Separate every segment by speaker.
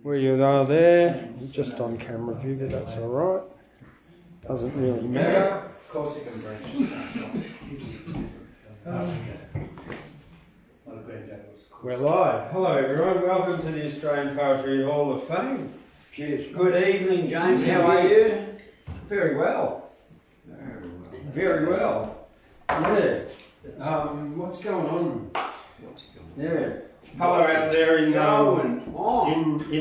Speaker 1: where you are there. Just on camera view, but that's all right. Doesn't really matter.
Speaker 2: Of course you can branch
Speaker 1: We're live. Hello everyone, welcome to the Australian Poetry Hall of Fame.
Speaker 3: Cheers. Good evening, James. How are you?
Speaker 1: Very well. Very well. Yeah. What's going on? Yeah. Hello out there in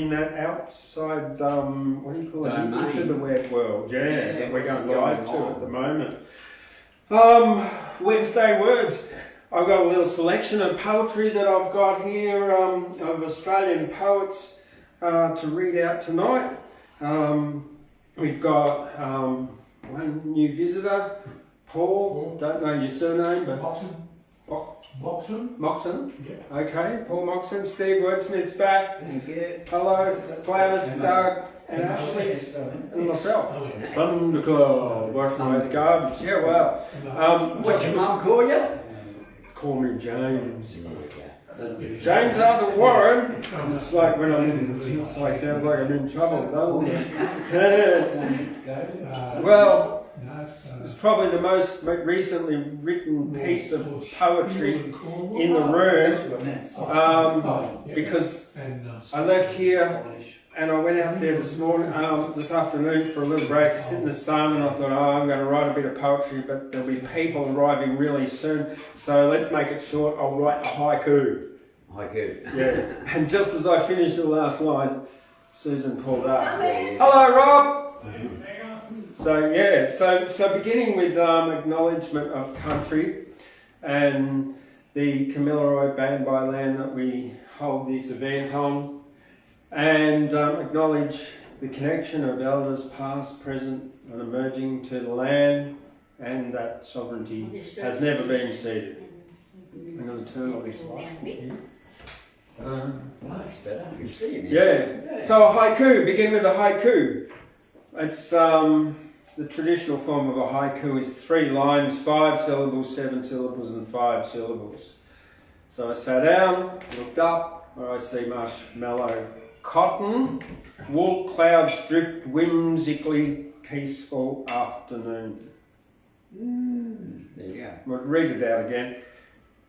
Speaker 1: that outside, what do you call it?
Speaker 3: Domain.
Speaker 1: Into the web world, that we're going live to at the moment. Wednesday Words. I've got a little selection of poetry that I've got here of Australian poets to read out tonight. We've got one new visitor, Paul. Don't know your surname, but Moxon. Yeah. Okay, Paul Moxon. Steve Wordsmith's back.
Speaker 3: Thank you.
Speaker 1: Hello, Gladys, Doug, and Ashley, and myself. Thundercloud, washing away the garbage. Yeah, well.
Speaker 3: What's your mum call you?
Speaker 1: Call me James. James Arthur Warren. It's like when sounds like I'm in trouble, doesn't it? Well, it's probably the most recently written piece of poetry in the room because I left here and I went out there this afternoon for a little break, sit in the sun, and I thought, I'm going to write a bit of poetry, but there'll be people arriving really soon, so let's make it short. I'll write a haiku.
Speaker 3: Haiku.
Speaker 1: Yeah. And just as I finished the last line, Susan called up. Hello, Rob. So beginning with acknowledgement of country and the Kamilaroi Band by Land that we hold this event on, and acknowledge the connection of elders past, present and emerging to the land, and that sovereignty has never been ceded. I'm going to turn on this light here.
Speaker 3: That's better. You can see it.
Speaker 1: Yeah. So a haiku, begin with a haiku. It's the traditional form of a haiku is 3 lines, 5 syllables, 7 syllables and 5 syllables. So I sat down, looked up, where I see marshmallow cotton, wool clouds drift whimsically, peaceful afternoon.
Speaker 3: There you go.
Speaker 1: I'll read it out again.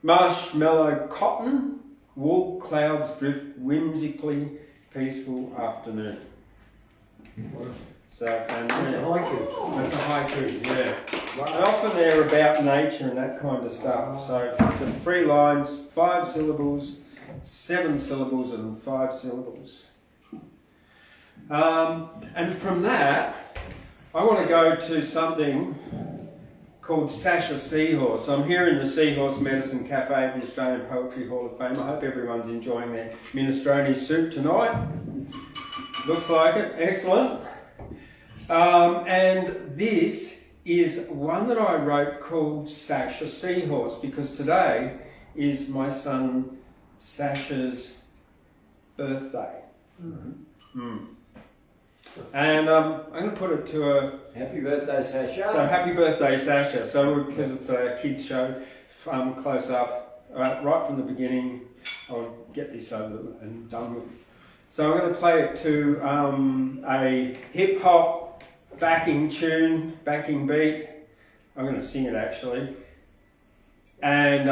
Speaker 1: Marshmallow cotton, wool clouds drift whimsically, peaceful afternoon. So, and
Speaker 3: That's a haiku.
Speaker 1: That's a haiku, yeah. And often they're about nature and that kind of stuff. So just 3 lines, 5 syllables, 7 syllables and 5 syllables. And from that, I want to go to something called Sasha Seahorse. I'm here in the Seahorse Medicine Cafe at the Australian Poetry Hall of Fame. I hope everyone's enjoying their minestrone soup tonight. Looks like it. Excellent. And this is one that I wrote called Sasha Seahorse because today is my son Sasha's birthday. And I'm going to put it to a...
Speaker 3: Happy birthday, Sasha.
Speaker 1: So happy birthday, Sasha. So because it's a kids show, close up, right from the beginning, I'll get this over and done with. So I'm going to play it to a hip hop backing tune, backing beat. I'm going to sing it actually. And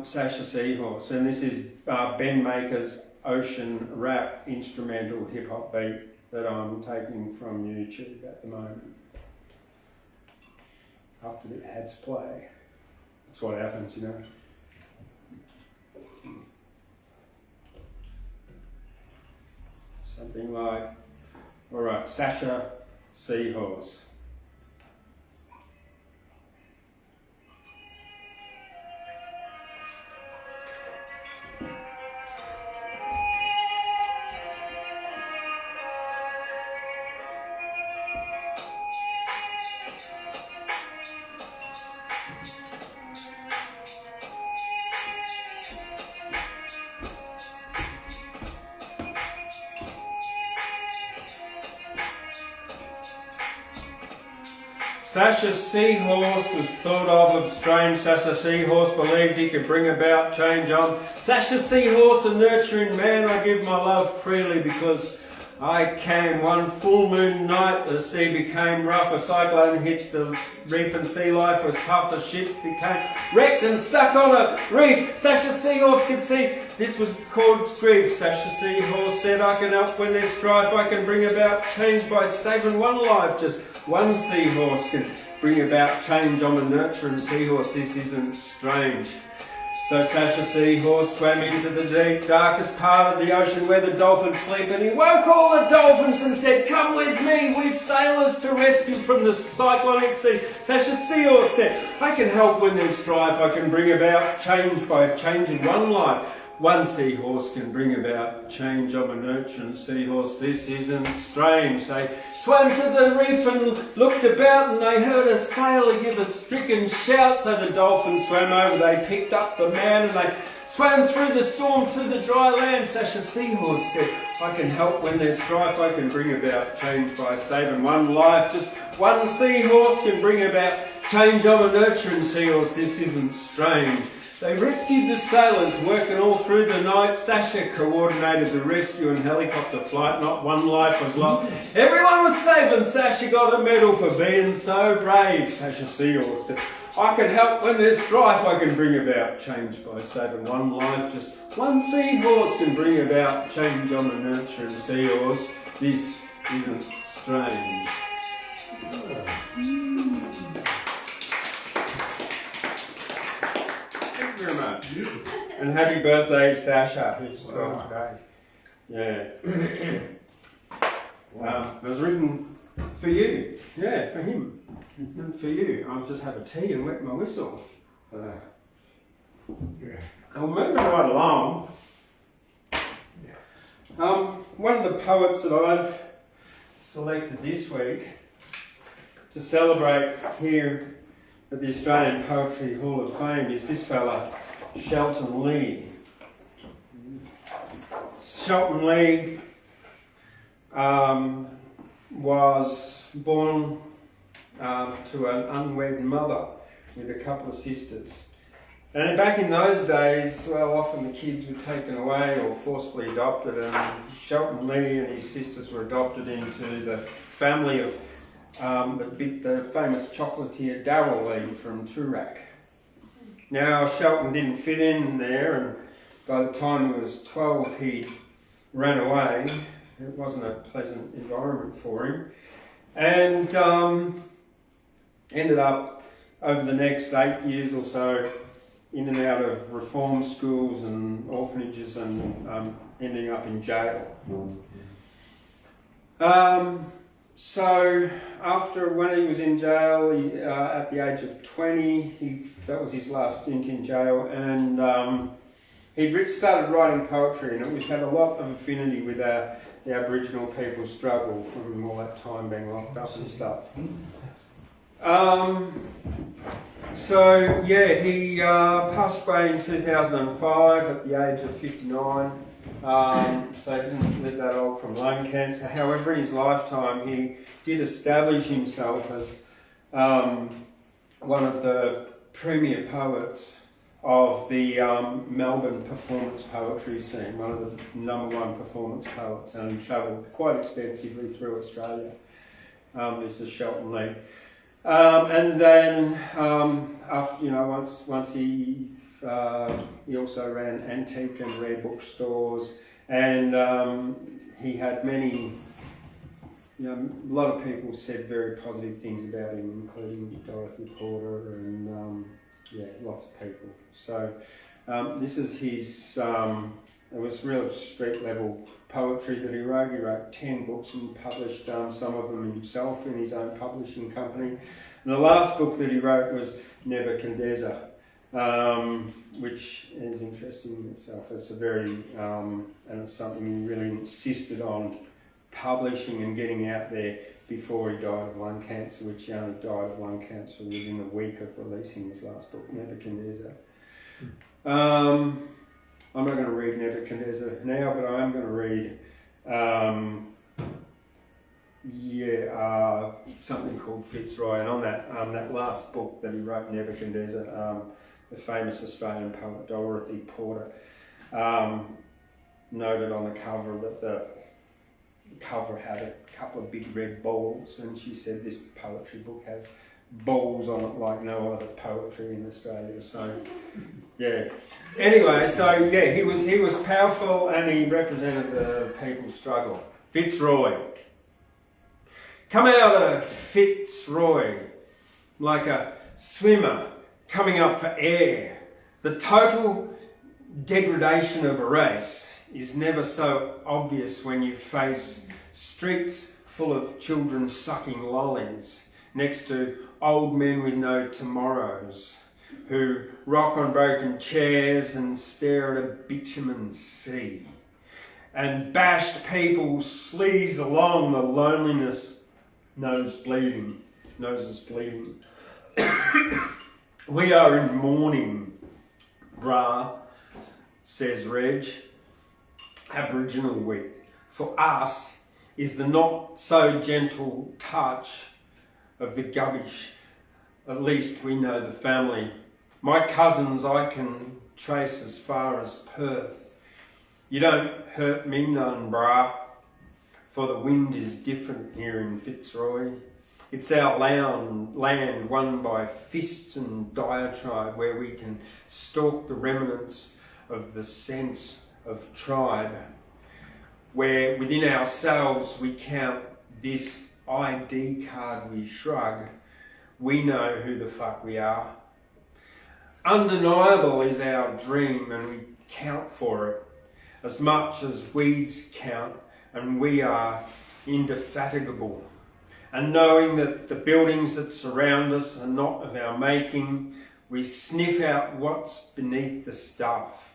Speaker 1: Sasha Seahorse. And this is Ben Maker's Ocean Rap instrumental hip hop beat that I'm taking from YouTube at the moment. After the ads play. That's what happens, you know. Something like, all right, Sasha Seahorse. Sasha Seahorse was thought of strange. Sasha Seahorse believed he could bring about change on. Sasha Seahorse, a nurturing man, I give my love freely because I can. One full moon night the sea became rough. A cyclone hit the reef and sea life was tough. The ship became wrecked and stuck on a reef. Sasha Seahorse could see this would cause grief. Sasha Seahorse said, I can help when there's strife. I can bring about change by saving one life. Just one seahorse can bring about change. I'm a nurturing seahorse. This isn't strange. So Sasha Seahorse swam into the deep, darkest part of the ocean where the dolphins sleep, and he woke all the dolphins and said, come with me, we've sailors to rescue from the cyclonic sea. Sasha Seahorse said, I can help when there's strife, I can bring about change by changing one life. One seahorse can bring about change. I'm a nurturing seahorse, this isn't strange. They swam to the reef and looked about, and they heard a sailor give a stricken shout. So the dolphins swam over, they picked up the man, and they swam through the storm to the dry land. Sasha Seahorse said, I can help when there's strife, I can bring about change by saving one life. Just one seahorse can bring about change. I'm a nurturing seahorse, this isn't strange. They rescued the sailors, working all through the night. Sasha coordinated the rescue and helicopter flight. Not one life was lost. Everyone was safe, and Sasha got a medal for being so brave. Sasha Seahorse said, I can help when there's strife. I can bring about change by saving one life. Just one seahorse can bring about change. I'm a nurturing seahorse. This isn't strange. Very much. And happy birthday, Sasha, who's 12 today. Yeah. It was written for you. Yeah, for him. And for you. I'll just have a tea and wet my whistle. I'm moving right along. One of the poets that I've selected this week to celebrate here at the Australian Poetry Hall of Fame is this fella, Shelton Lea. Shelton Lea was born to an unwed mother with a couple of sisters. And back in those days, well, often the kids were taken away or forcefully adopted, and Shelton Lea and his sisters were adopted into the family of the famous chocolatier Darryl Lea from Toorak. Now, Shelton didn't fit in there, and by the time he was 12, he ran away. It wasn't a pleasant environment for him, and ended up, over the next 8 years or so, in and out of reform schools and orphanages, and ending up in jail. So when he was in jail, at the age of 20, that was his last stint in jail, and he started writing poetry, and it had a lot of affinity with the Aboriginal people's struggle from all that time being locked up and stuff. He passed away in 2005 at the age of 59. So he didn't live that old from lung cancer. However, in his lifetime, he did establish himself as one of the premier poets of the Melbourne performance poetry scene, one of the #1 performance poets, and travelled quite extensively through Australia. This is Shelton Lea. And then, once he also ran antique and rare bookstores, and he had many, a lot of people said very positive things about him, including Dorothy Porter and lots of people. So this is his, it was real street level poetry that he wrote. He wrote 10 books and published some of them himself in his own publishing company. And the last book that he wrote was Nebuchadnezzar, which is interesting in itself. It's a very, and it's something he really insisted on publishing and getting out there before he died of lung cancer, which he only died of lung cancer within a week of releasing his last book, Nebuchadnezzar. I'm not going to read Nebuchadnezzar now, but I am going to read something called Fitzroy. And on that last book that he wrote, Nebuchadnezzar, the famous Australian poet Dorothy Porter noted on the cover that the cover had a couple of big red balls, and she said this poetry book has balls on it like no other poetry in Australia. So, yeah. Anyway, so yeah, he was powerful, and he represented the people's struggle. Fitzroy. Come out of Fitzroy like a swimmer coming up for air. The total degradation of a race is never so obvious when you face streets full of children sucking lollies next to old men with no tomorrows who rock on broken chairs and stare at a bitumen sea. And bashed people sleaze along the loneliness, noses bleeding. We are in mourning, brah, says Reg. Aboriginal week for us is the not so gentle touch of the gubbish. At least we know the family. My cousins I can trace as far as Perth. You don't hurt me none, brah, for the wind is different here in Fitzroy. It's our land won by fists and diatribe, where we can stalk the remnants of the sense of tribe, where within ourselves we count this ID card we shrug. We know who the fuck we are. Undeniable is our dream, and we count for it as much as weeds count, and we are indefatigable. And knowing that the buildings that surround us are not of our making, we sniff out what's beneath the stuff.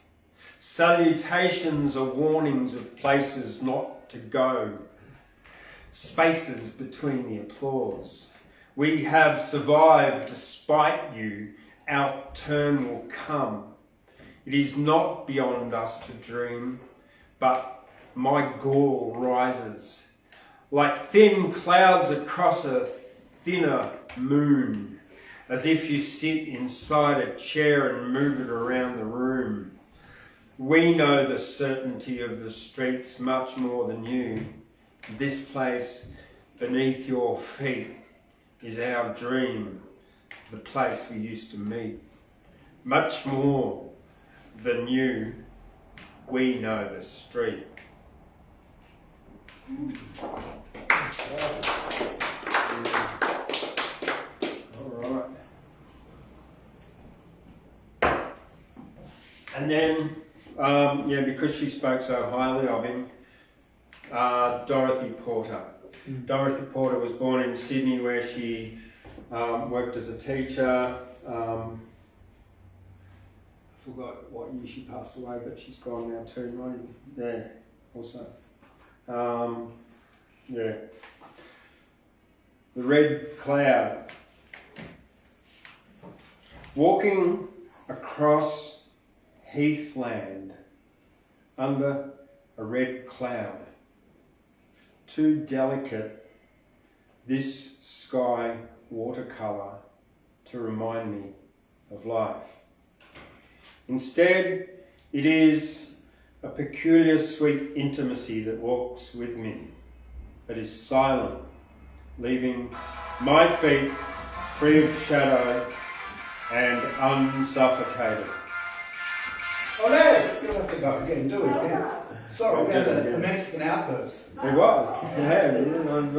Speaker 1: Salutations are warnings of places not to go, spaces between the applause. We have survived despite you, our turn will come. It is not beyond us to dream, but my gall rises like thin clouds across a thinner moon, as if you sit inside a chair and move it around the room. We know the certainty of the streets much more than you. This place beneath your feet is our dream, the place we used to meet. Much more than you, we know the street. All right. And then, because she spoke so highly of him, Dorothy Porter. Dorothy Porter was born in Sydney, where she worked as a teacher. I forgot what year she passed away, but she's gone now too. Yeah, also. The red cloud. Walking across heathland under a red cloud. Too delicate, this sky watercolour to remind me of life. Instead, it is a peculiar sweet intimacy that walks with me, that is silent, leaving my feet free of shadow and unsuffocated.
Speaker 2: Oh no! You'll have to go again, do it again. Sorry, we had a Mexican outburst.
Speaker 1: It was. Yeah, I'm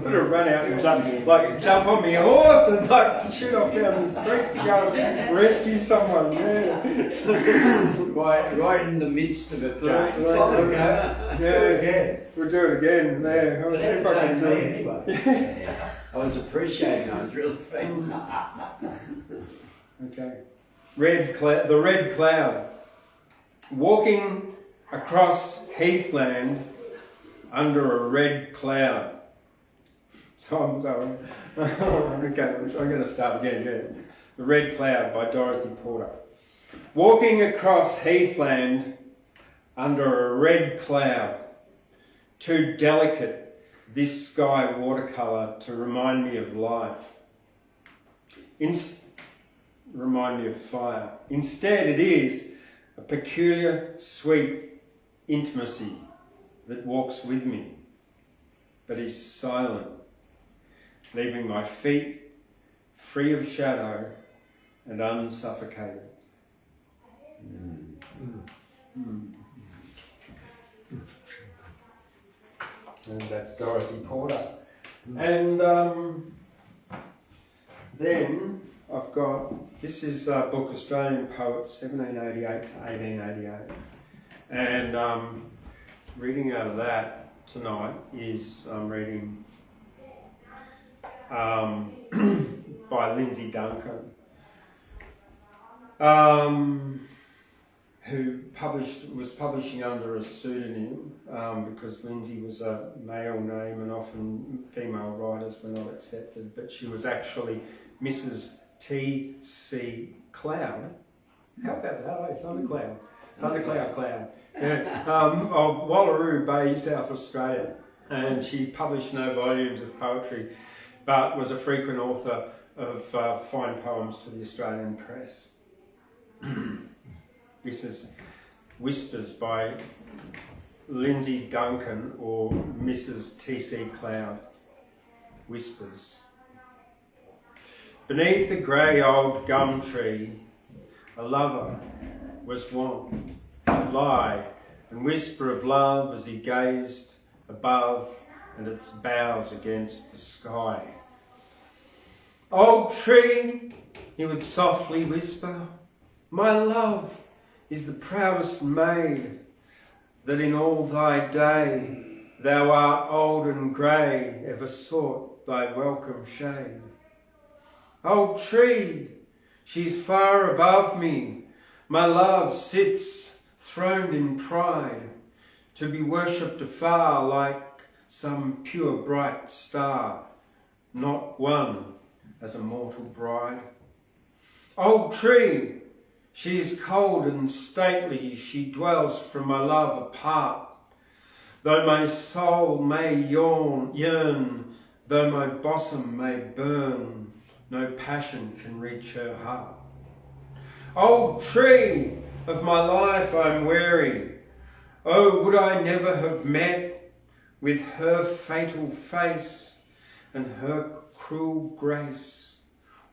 Speaker 1: gonna run out and jump on my horse and shoot off down the street to go and rescue someone. Yeah.
Speaker 3: Right in the midst of it, James.
Speaker 1: Yeah, we'll do it again. Yeah, I'll see if I can do it.
Speaker 3: Anyway. I was appreciating. I was really feeling.
Speaker 1: Okay. The red cloud. Walking across heathland under a red cloud. So I'm sorry. Okay, I'm going to start again. Yeah. The Red Cloud by Dorothy Porter. Walking across heathland under a red cloud, too delicate this sky watercolour to remind me of life. Remind me of fire. Instead, it is a peculiar, sweet intimacy that walks with me. but is silent, leaving my feet free of shadow and unsuffocated. And that's Dorothy Porter. And then I've got, this is book Australian Poets 1788 to 1888. And reading out of that tonight is I'm reading by Lindsay Duncan, who was publishing under a pseudonym because Lindsay was a male name and often female writers were not accepted, but she was actually Mrs. T.C. Cloud. How about that, Thundercloud? Thundercloud Cloud. Yeah. Of Wallaroo Bay, South Australia. And she published no volumes of poetry, but was a frequent author of fine poems to the Australian press. This is Whispers by Lindsay Duncan or Mrs. T.C. Cloud. Whispers. Beneath a grey old gum tree, a lover was wont to lie and whisper of love as he gazed above and its boughs against the sky. Old tree, he would softly whisper, my love is the proudest maid, that in all thy day thou art old and grey, ever sought thy welcome shade. Old tree, she's far above me, my love sits throned in pride, to be worshipped afar like some pure bright star, not one as a mortal bride. Old tree, she is cold and stately, she dwells from my love apart. Though my soul may yearn, though my bosom may burn, no passion can reach her heart. Old tree, of my life I'm weary, oh, would I never have met with her fatal face and her cruel grace,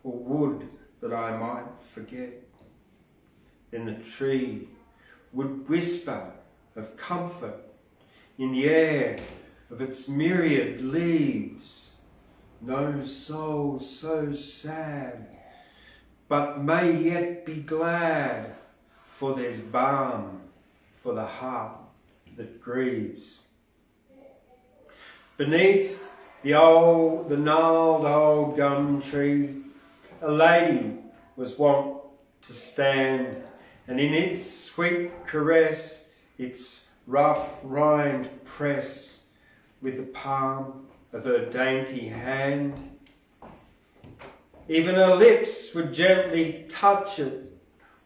Speaker 1: or would that I might forget. Then the tree would whisper of comfort in the air of its myriad leaves. No soul so sad, but may yet be glad, for there's balm for the heart that grieves. Beneath the gnarled old gum tree, a lady was wont to stand, and in its sweet caress, its rough rind press, with the palm of her dainty hand. Even her lips would gently touch it.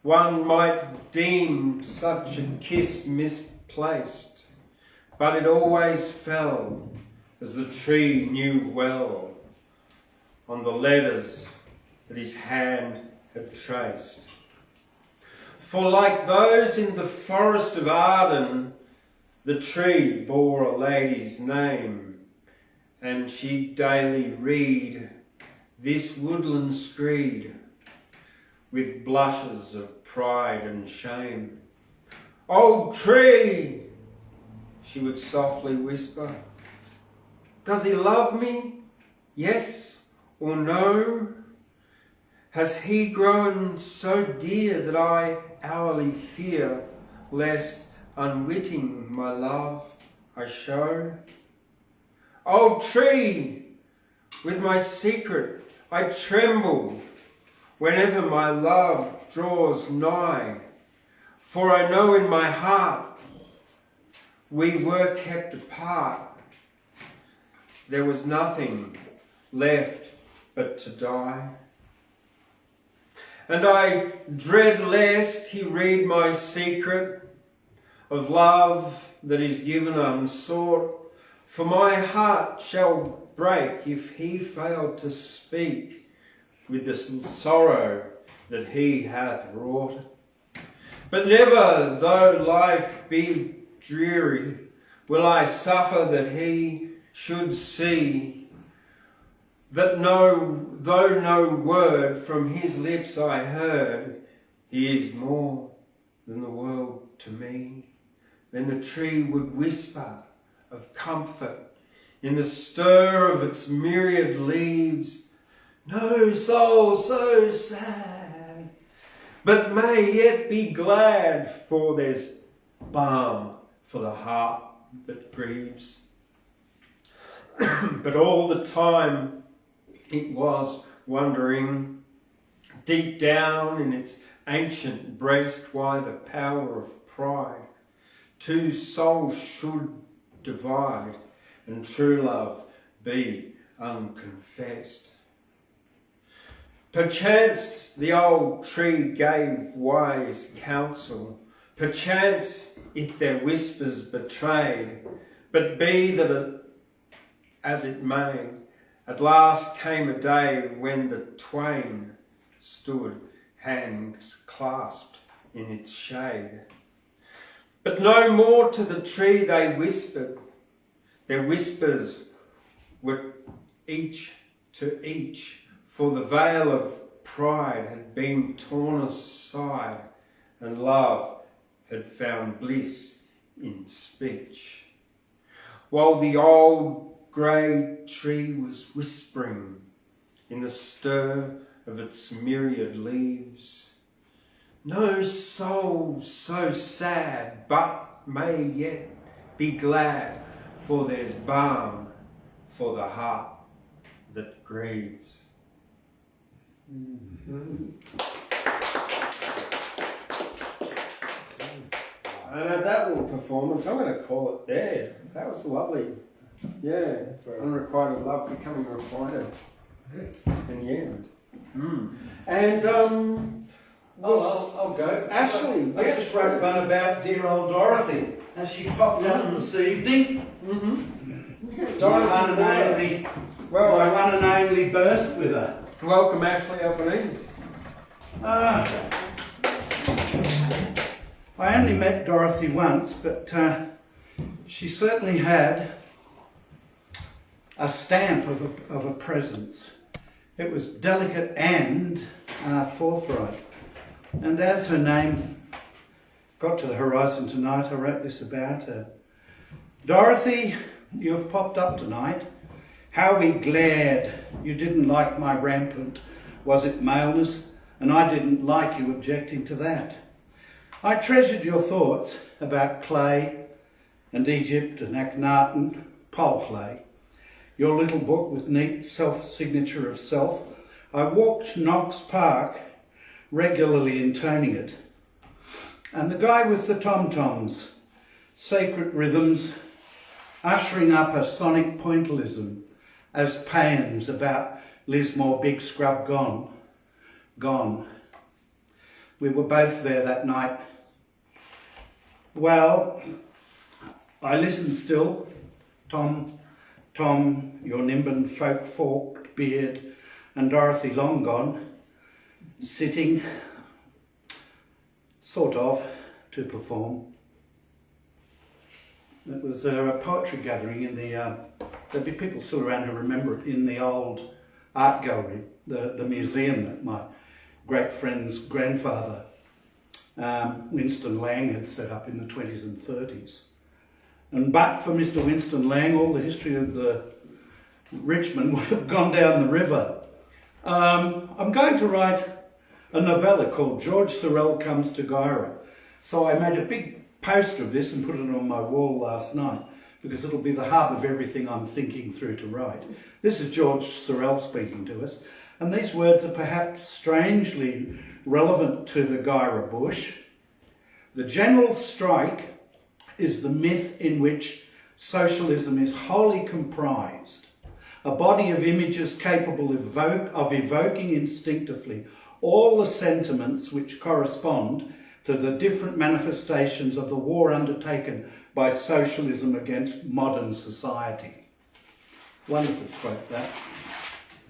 Speaker 1: One might deem such a kiss misplaced, but it always fell, as the tree knew well, on the letters that his hand had traced. For like those in the forest of Arden, the tree bore a lady's name, and she'd daily read this woodland screed with blushes of pride and shame. Old tree, she would softly whisper, does he love me? Yes or no? Has he grown so dear that I hourly fear lest unwitting my love I show? Old tree, with my secret I tremble whenever my love draws nigh, for I know in my heart we were kept apart. There was nothing left but to die. And I dread lest he read my secret of love that is given unsought, for my heart shall break if he fail to speak with the sorrow that he hath wrought. But never, though life be dreary, will I suffer that he should see that though no word from his lips I heard, he is more than the world to me. Then the tree would whisper of comfort in the stir of its myriad leaves. No soul so sad, but may yet be glad, for there's balm for the heart that grieves. But all the time it was wondering deep down in its ancient breast why the power of pride two souls should divide and true love be unconfessed. Perchance the old tree gave wise counsel, perchance it their whispers betrayed, but be that as it may, at last came a day when the twain stood hands clasped in its shade. But no more to the tree they whispered, their whispers were each to each, for the veil of pride had been torn aside, and love had found bliss in speech. While the old grey tree was whispering in the stir of its myriad leaves, no soul so sad, but may yet be glad, for there's balm for the heart that grieves. Mm-hmm. And at that little performance, I'm going to call it there. That was lovely. Yeah, unrequited love becoming requited in the end. Mm. And
Speaker 2: I'll go.
Speaker 1: Ashley,
Speaker 2: I just wrote one about dear old Dorothy, and she popped out this evening.
Speaker 1: Mm-hmm.
Speaker 2: My one and only burst with her.
Speaker 1: Welcome, Ashley Albanese.
Speaker 2: I only met Dorothy once, but she certainly had a stamp of a presence. It was delicate and forthright. And as her name got to the horizon tonight, I wrote this about her. Dorothy, you have popped up tonight. How we glared. You didn't like my rampant, was it maleness? And I didn't like you objecting to that. I treasured your thoughts about clay and Egypt and Akhenaten, pole clay. Your little book with neat self-signature of self. I walked Knox Park, regularly intoning it. And the guy with the tom-toms, sacred rhythms, ushering up a sonic pointillism as paeans about Lismore Big Scrub gone. We were both there that night. Well, I listened still. Tom, your nimbin folk-forked beard, and Dorothy long gone, sitting, sort of, to perform. It was a poetry gathering in the, there'd be people still around who remember it, in the old art gallery, the museum that my great friend's grandfather, Winston Lang, had set up in the 20s and 30s. And but for Mr. Winston Lang, all the history of the Richmond would have gone down the river. I'm going to write a novella called George Sorel Comes to Gyra. So I made a big poster of this and put it on my wall last night, because it'll be the hub of everything I'm thinking through to write. This is George Sorel speaking to us, and these words are perhaps strangely relevant to the Gyra bush. The general strike is the myth in which socialism is wholly comprised, a body of images capable of evoking instinctively all the sentiments which correspond to the different manifestations of the war undertaken by socialism against modern society. Wonderful quote, that.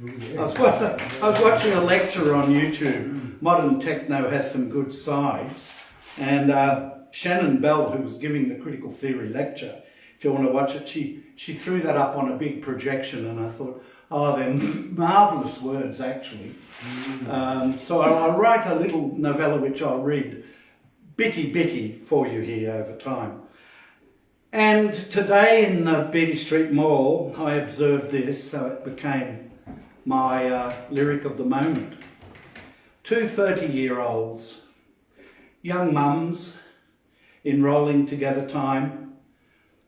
Speaker 2: Yeah. I was watching a lecture on YouTube. Modern techno has some good sides, and Shannon Bell, who was giving the critical theory lecture, if you want to watch it, she threw that up on a big projection, and I thought, oh, they're marvellous words, actually. So I'll write a little novella which I'll read bitty for you here over time. And today in the Beatty Street Mall, I observed this, so it became my lyric of the moment. Two 30-year-olds, young mums, enrolling together time,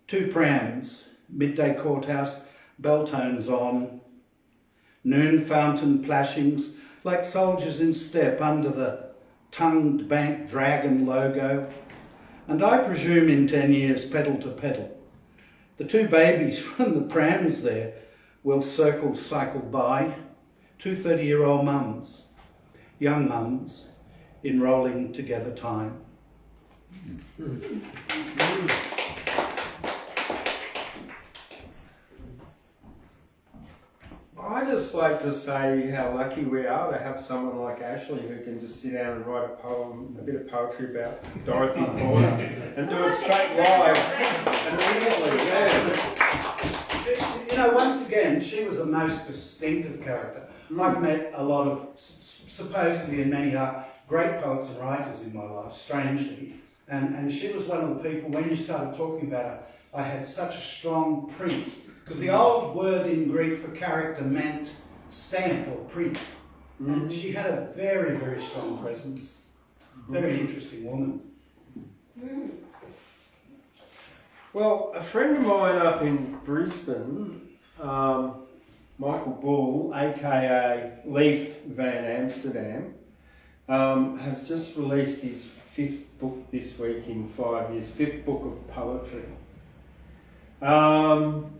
Speaker 2: two prams, midday courthouse, bell tones on, noon fountain plashings like soldiers in step under the tongued bank dragon logo, and I presume in 10 years pedal to pedal. The two babies from the prams there will cycle by, two 30-year-old mums, young mums, enrolling together time.
Speaker 1: I just like to say how lucky we are to have someone like Ashley who can just sit down and write a poem, a bit of poetry about Dorothy Porter and do it straight live immediately. Yeah.
Speaker 2: You know, once again, she was a most distinctive character. I've met a lot of, supposedly in many great poets and writers in my life, strangely, and she was one of the people, when you started talking about her, I had such a strong print. Because the old word in Greek for character meant stamp or print. And she had a very, very strong presence. Very interesting woman.
Speaker 1: Well, a friend of mine up in Brisbane, Michael Bull, aka Leaf Van Amsterdam, has just released his 5th book this week in 5 years, 5th book of poetry.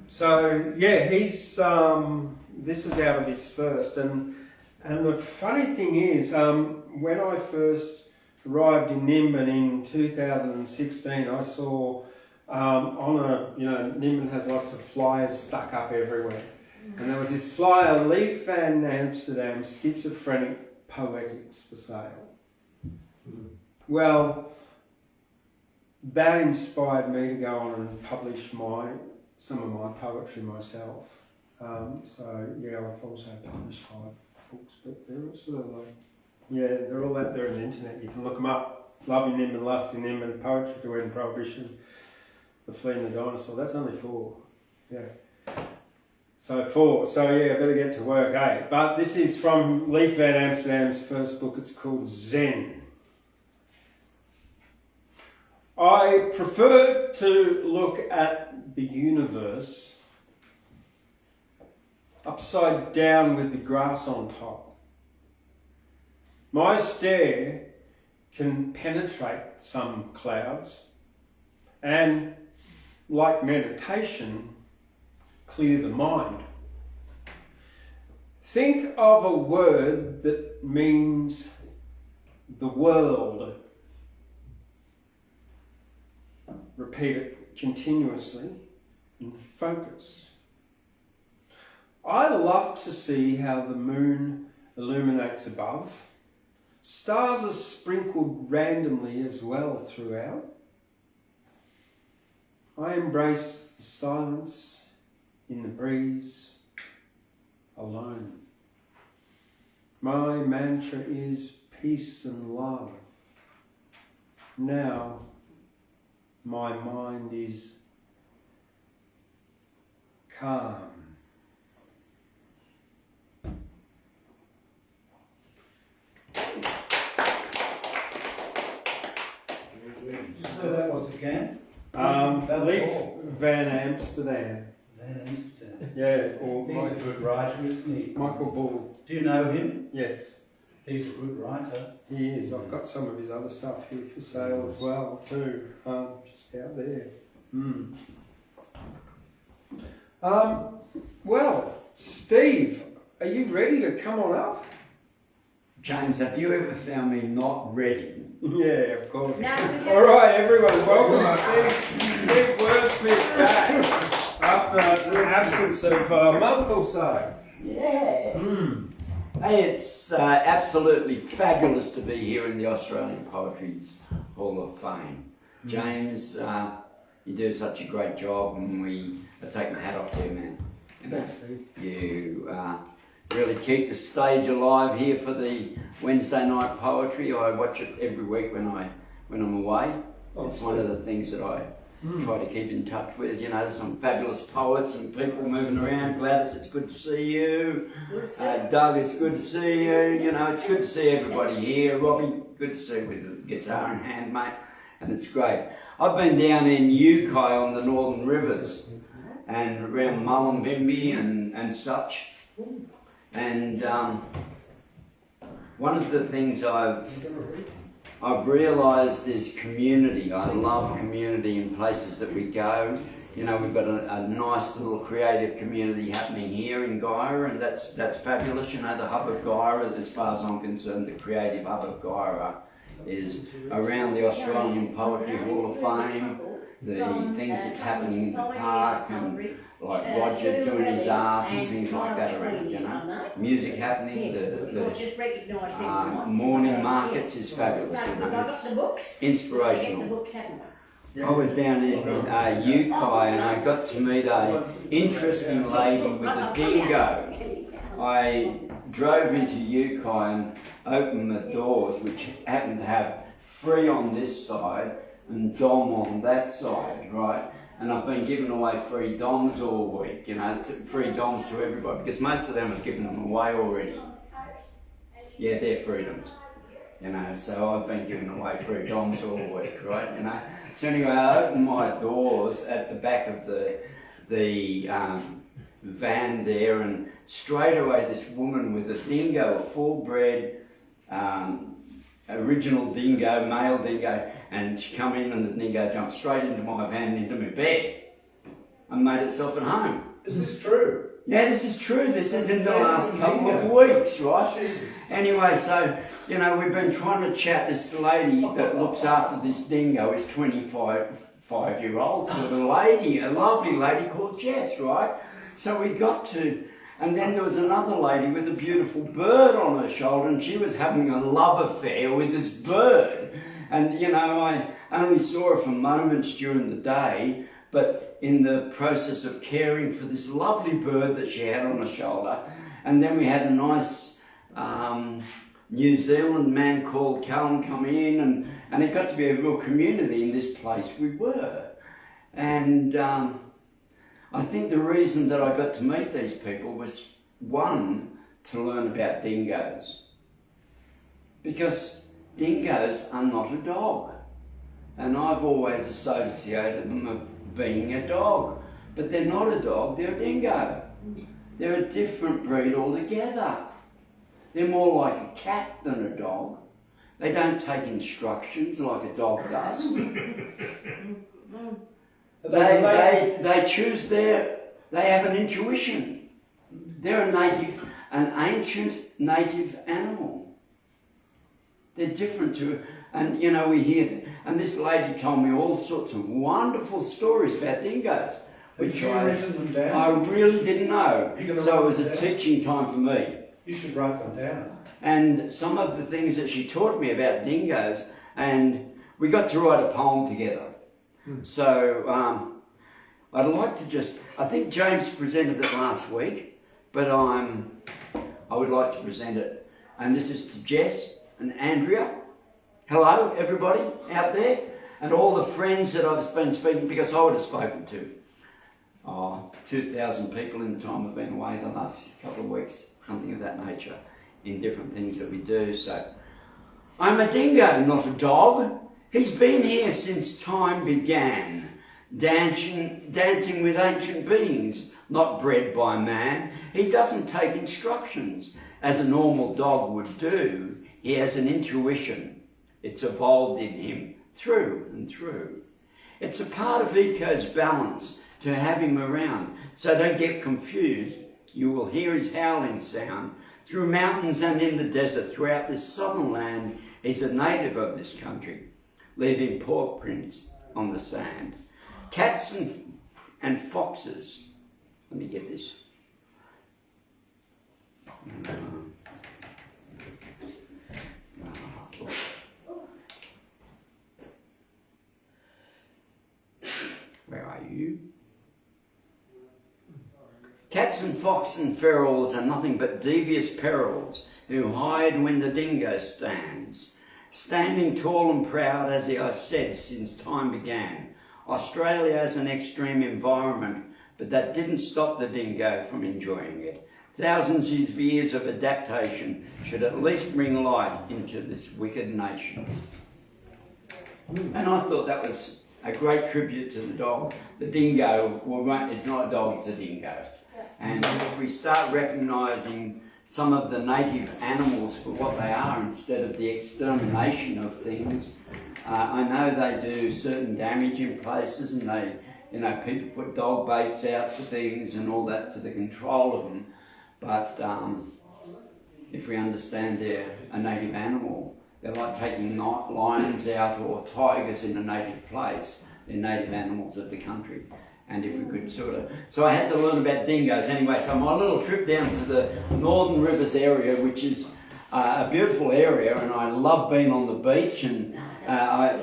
Speaker 1: So yeah, he's this is out of his first, and the funny thing is, when I first arrived in Nimbin in 2016, I saw on a, you know, Nimbin has lots of flyers stuck up everywhere, and there was this flyer, Leaf Van Amsterdam, Schizophrenic Poetics for sale. Well, that inspired me to go on and publish some of my poetry myself. So yeah, I've also published 5 books, but they're all sort of like, yeah, they're all out there on the internet. You can look them up. Loving Nimbin, Lusting Nimbin, Poetry to End Prohibition, The Flea and the Dinosaur. That's only 4. Yeah. So 4. So yeah, I better get to work, eh? But this is from Leaf Van Amsterdam's first book. It's called Zen. I prefer to look at the universe upside down with the grass on top. My stare can penetrate some clouds and, like meditation, clear the mind. Think of a word that means the world. Repeat it continuously in focus. I love to see how the moon illuminates above. Stars are sprinkled randomly as well throughout. I embrace the silence in the breeze alone. My mantra is peace and love. Now, my mind is calm.
Speaker 2: So that was again?
Speaker 1: Leaf Van Amsterdam.
Speaker 2: Van Amsterdam.
Speaker 1: Yeah, or
Speaker 2: He's a good writer, isn't he?
Speaker 1: Michael Bull.
Speaker 2: Do you know him?
Speaker 1: Yes,
Speaker 2: He's a good writer.
Speaker 1: he is. I've got some of his other stuff here for sale as well too, just out there. Well, Steve, are you ready to come on up?
Speaker 3: James, have you ever found me not ready?
Speaker 1: Yeah, of course.
Speaker 4: No,
Speaker 1: All right, everyone, welcome to Steve Wordsmith back after an absence of a month or so.
Speaker 3: Yeah. Hey, it's absolutely fabulous to be here in the Australian Poetry's Hall of Fame. James, You do such a great job, and I take my hat off to you, man. You know,
Speaker 1: Thanks, Steve.
Speaker 3: you really keep the stage alive here for the Wednesday night poetry. I watch it every week when I'm away. It's one of the things that I try to keep in touch with. You know, there's some fabulous poets and people moving around. Gladys, it's good to see you. Doug, it's good to see you. You know, it's good to see everybody here. Robbie, good to see you with the guitar in hand, mate. And it's great. I've been down in Yukai on the Northern Rivers and around Mullumbimby and such. And one of the things I've realised is community. I love community in places that we go. You know, we've got a nice little creative community happening here in Guyra, and that's fabulous. You know, the hub of Guyra, as far as I'm concerned, the creative hub of Guyra is around the Australian Poetry Hall of Fame, the things that's happening in the park, and like Roger doing his art and things like that around, you know. Music happening, the morning markets is fabulous, you know. It's inspirational. I was down in Yukai and I got to meet an interesting lady with a dingo. I drove into Yukai and opened the doors, which happened to have free on this side and dom on that side, right? And I've been giving away free doms all week, you know, free doms to everybody, because most of them have given them away already. Yeah, they're freedoms, you know, so I've been giving away free doms all week, right, you know. So anyway, I opened my doors at the back of the van there, and straight away this woman with a dingo, a full-bred, original dingo, male dingo, and she come in and the dingo jumped straight into my van, into my bed, and made itself at home.
Speaker 2: Is this true?
Speaker 3: Yeah, this is true. This is in the last couple of weeks, right? Jesus. Anyway, so, you know, we've been trying to chat. This lady that looks after this dingo is 25-year-old sort of lady, a lovely lady called Jess, right? So we got to, and then there was another lady with a beautiful bird on her shoulder, and she was having a love affair with this bird. And, you know, I only saw her for moments during the day, but in the process of caring for this lovely bird that she had on her shoulder. And then we had a nice New Zealand man called Callum come in, and it got to be a real community in this place we were. And I think the reason that I got to meet these people was, one, to learn about dingoes. Because dingoes are not a dog. And I've always associated them with being a dog. But they're not a dog, they're a dingo. They're a different breed altogether. They're more like a cat than a dog. They don't take instructions like a dog does. They choose they have an intuition. They're an ancient native animal. They're different to, and you know, we hear, and this lady told me all sorts of wonderful stories about dingoes, which I really didn't know. So it was a teaching time for me.
Speaker 2: You should write them down.
Speaker 3: And some of the things that she taught me about dingoes, and we got to write a poem together. So I'd like to just, I think James presented it last week, but I would like to present it. And this is to Jess and Andrea. Hello, everybody out there, and all the friends that I've been speaking, because I would have spoken to 2,000 people in the time I've been away the last couple of weeks, something of that nature, in different things that we do. So, I'm a dingo, not a dog. He's been here since time began, dancing with ancient beings, not bred by man. He doesn't take instructions, as a normal dog would do. He has an intuition. It's evolved in him through and through. It's a part of Eco's balance to have him around. So don't get confused. You will hear his howling sound through mountains and in the desert throughout this southern land. He's a native of this country, leaving paw prints on the sand. Cats and foxes. Let me get this. Cats and fox and ferals are nothing but devious perils who hide when the dingo stands. Standing tall and proud, as I said, since time began. Australia has an extreme environment, but that didn't stop the dingo from enjoying it. Thousands of years of adaptation should at least bring light into this wicked nation. And I thought that was a great tribute to the dog. The dingo, well, it's not a dog, it's a dingo. And if we start recognising some of the native animals for what they are instead of the extermination of things, I know they do certain damage in places, and they, you know, people put dog baits out for things and all that for the control of them. But if we understand they're a native animal, they're like taking lions out or tigers in a native place. They're native animals of the country. And if we could sort of... So I had to learn about dingoes anyway. So my little trip down to the Northern Rivers area, which is a beautiful area, and I love being on the beach, and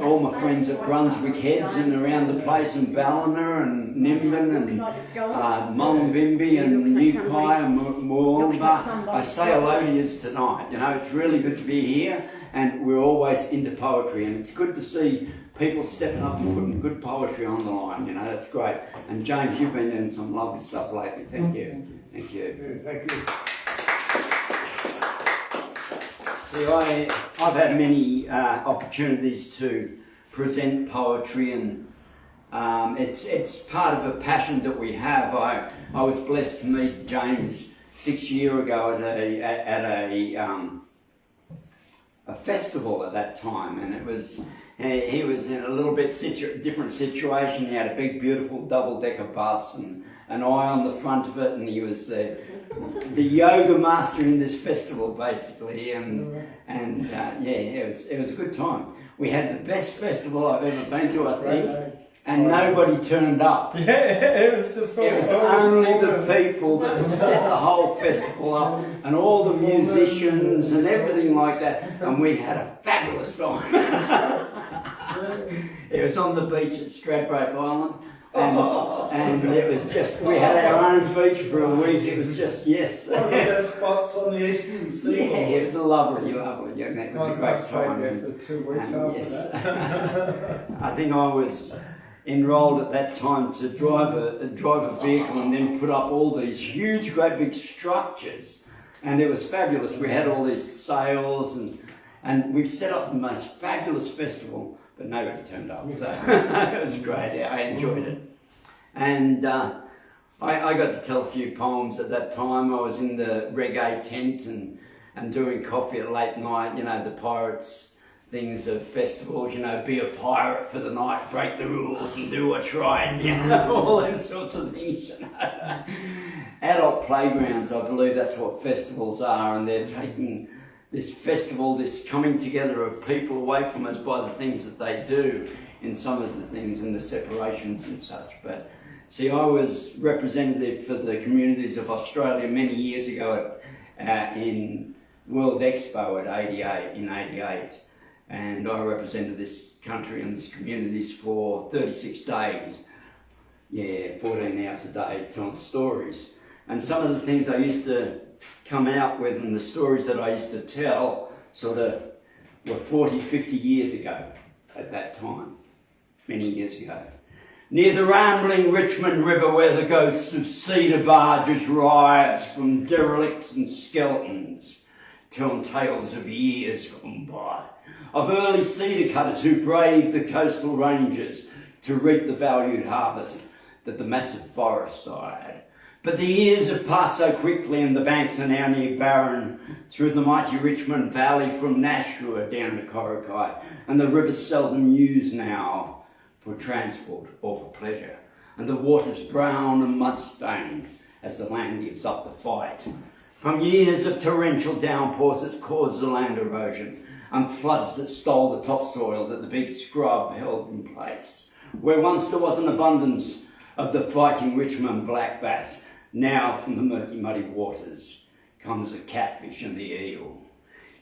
Speaker 3: all my friends at Brunswick Heads and around the place, and Ballina and Nimbin and Mullumbimby and New Kai and Moolumba. I say hello to you tonight. You know, it's really good to be here, and we're always into poetry, and it's good to see people stepping up and putting good poetry on the line. You know, that's great. And James, you've been doing some lovely stuff lately. Thank you. Thank you.
Speaker 2: Thank you.
Speaker 3: See, I've had many opportunities to present poetry, and it's part of a passion that we have. I was blessed to meet James 6 years ago at a festival at that time, and it was he was in a little bit different situation. He had a big, beautiful double-decker bus and an eye on the front of it, and he was the yoga master in this festival, basically. And yeah, it was a good time. We had the best festival I've ever been to, I think. And nobody turned up.
Speaker 1: Yeah, it was just
Speaker 3: It was only the people that had set the whole festival up, and all the musicians and everything like that, and we had a fabulous time. It was on the beach at Stradbroke Island, and it was just, we had our own beach for a week. It was just, yes.
Speaker 2: One of the best spots on the eastern seaboard.
Speaker 3: Yeah, it was lovely. It was a great time.
Speaker 1: There for 2 weeks after
Speaker 3: yes.
Speaker 1: that.
Speaker 3: I think I was enrolled at that time to drive a vehicle and then put up all these huge, great big structures, and it was fabulous. We had all these sails, and we set up the most fabulous festival, but nobody turned up. So it was great. I enjoyed it, and I got to tell a few poems at that time. I was in the reggae tent and doing coffee at late night. You know, the pirates things of festivals, you know, be a pirate for the night, break the rules and do what's right, you know, all those sorts of things, you know. Adult playgrounds, I believe that's what festivals are, and they're taking this festival, this coming together of people away from us by the things that they do in some of the things and the separations and such. But see, I was representative for the communities of Australia many years ago in World Expo in 88. And I represented this country and this communities for 36 days. Yeah, 14 hours a day telling stories. And some of the things I used to come out with and the stories that I used to tell sort of were 40, 50 years ago at that time, many years ago. Near the rambling Richmond River where the ghosts of cedar barges rise from derelicts and skeletons, telling tales of years gone by, of early cedar cutters who braved the coastal ranges to reap the valued harvest that the massive forests side. But the years have passed so quickly and the banks are now near barren through the mighty Richmond Valley from Nashua down to Corrokai, and the river's seldom used now for transport or for pleasure, and the water's brown and mud-stained as the land gives up the fight. From years of torrential downpours that's caused the land erosion, and floods that stole the topsoil that the big scrub held in place. Where once there was an abundance of the fighting Richmond black bass, now from the murky muddy waters comes the catfish and the eel.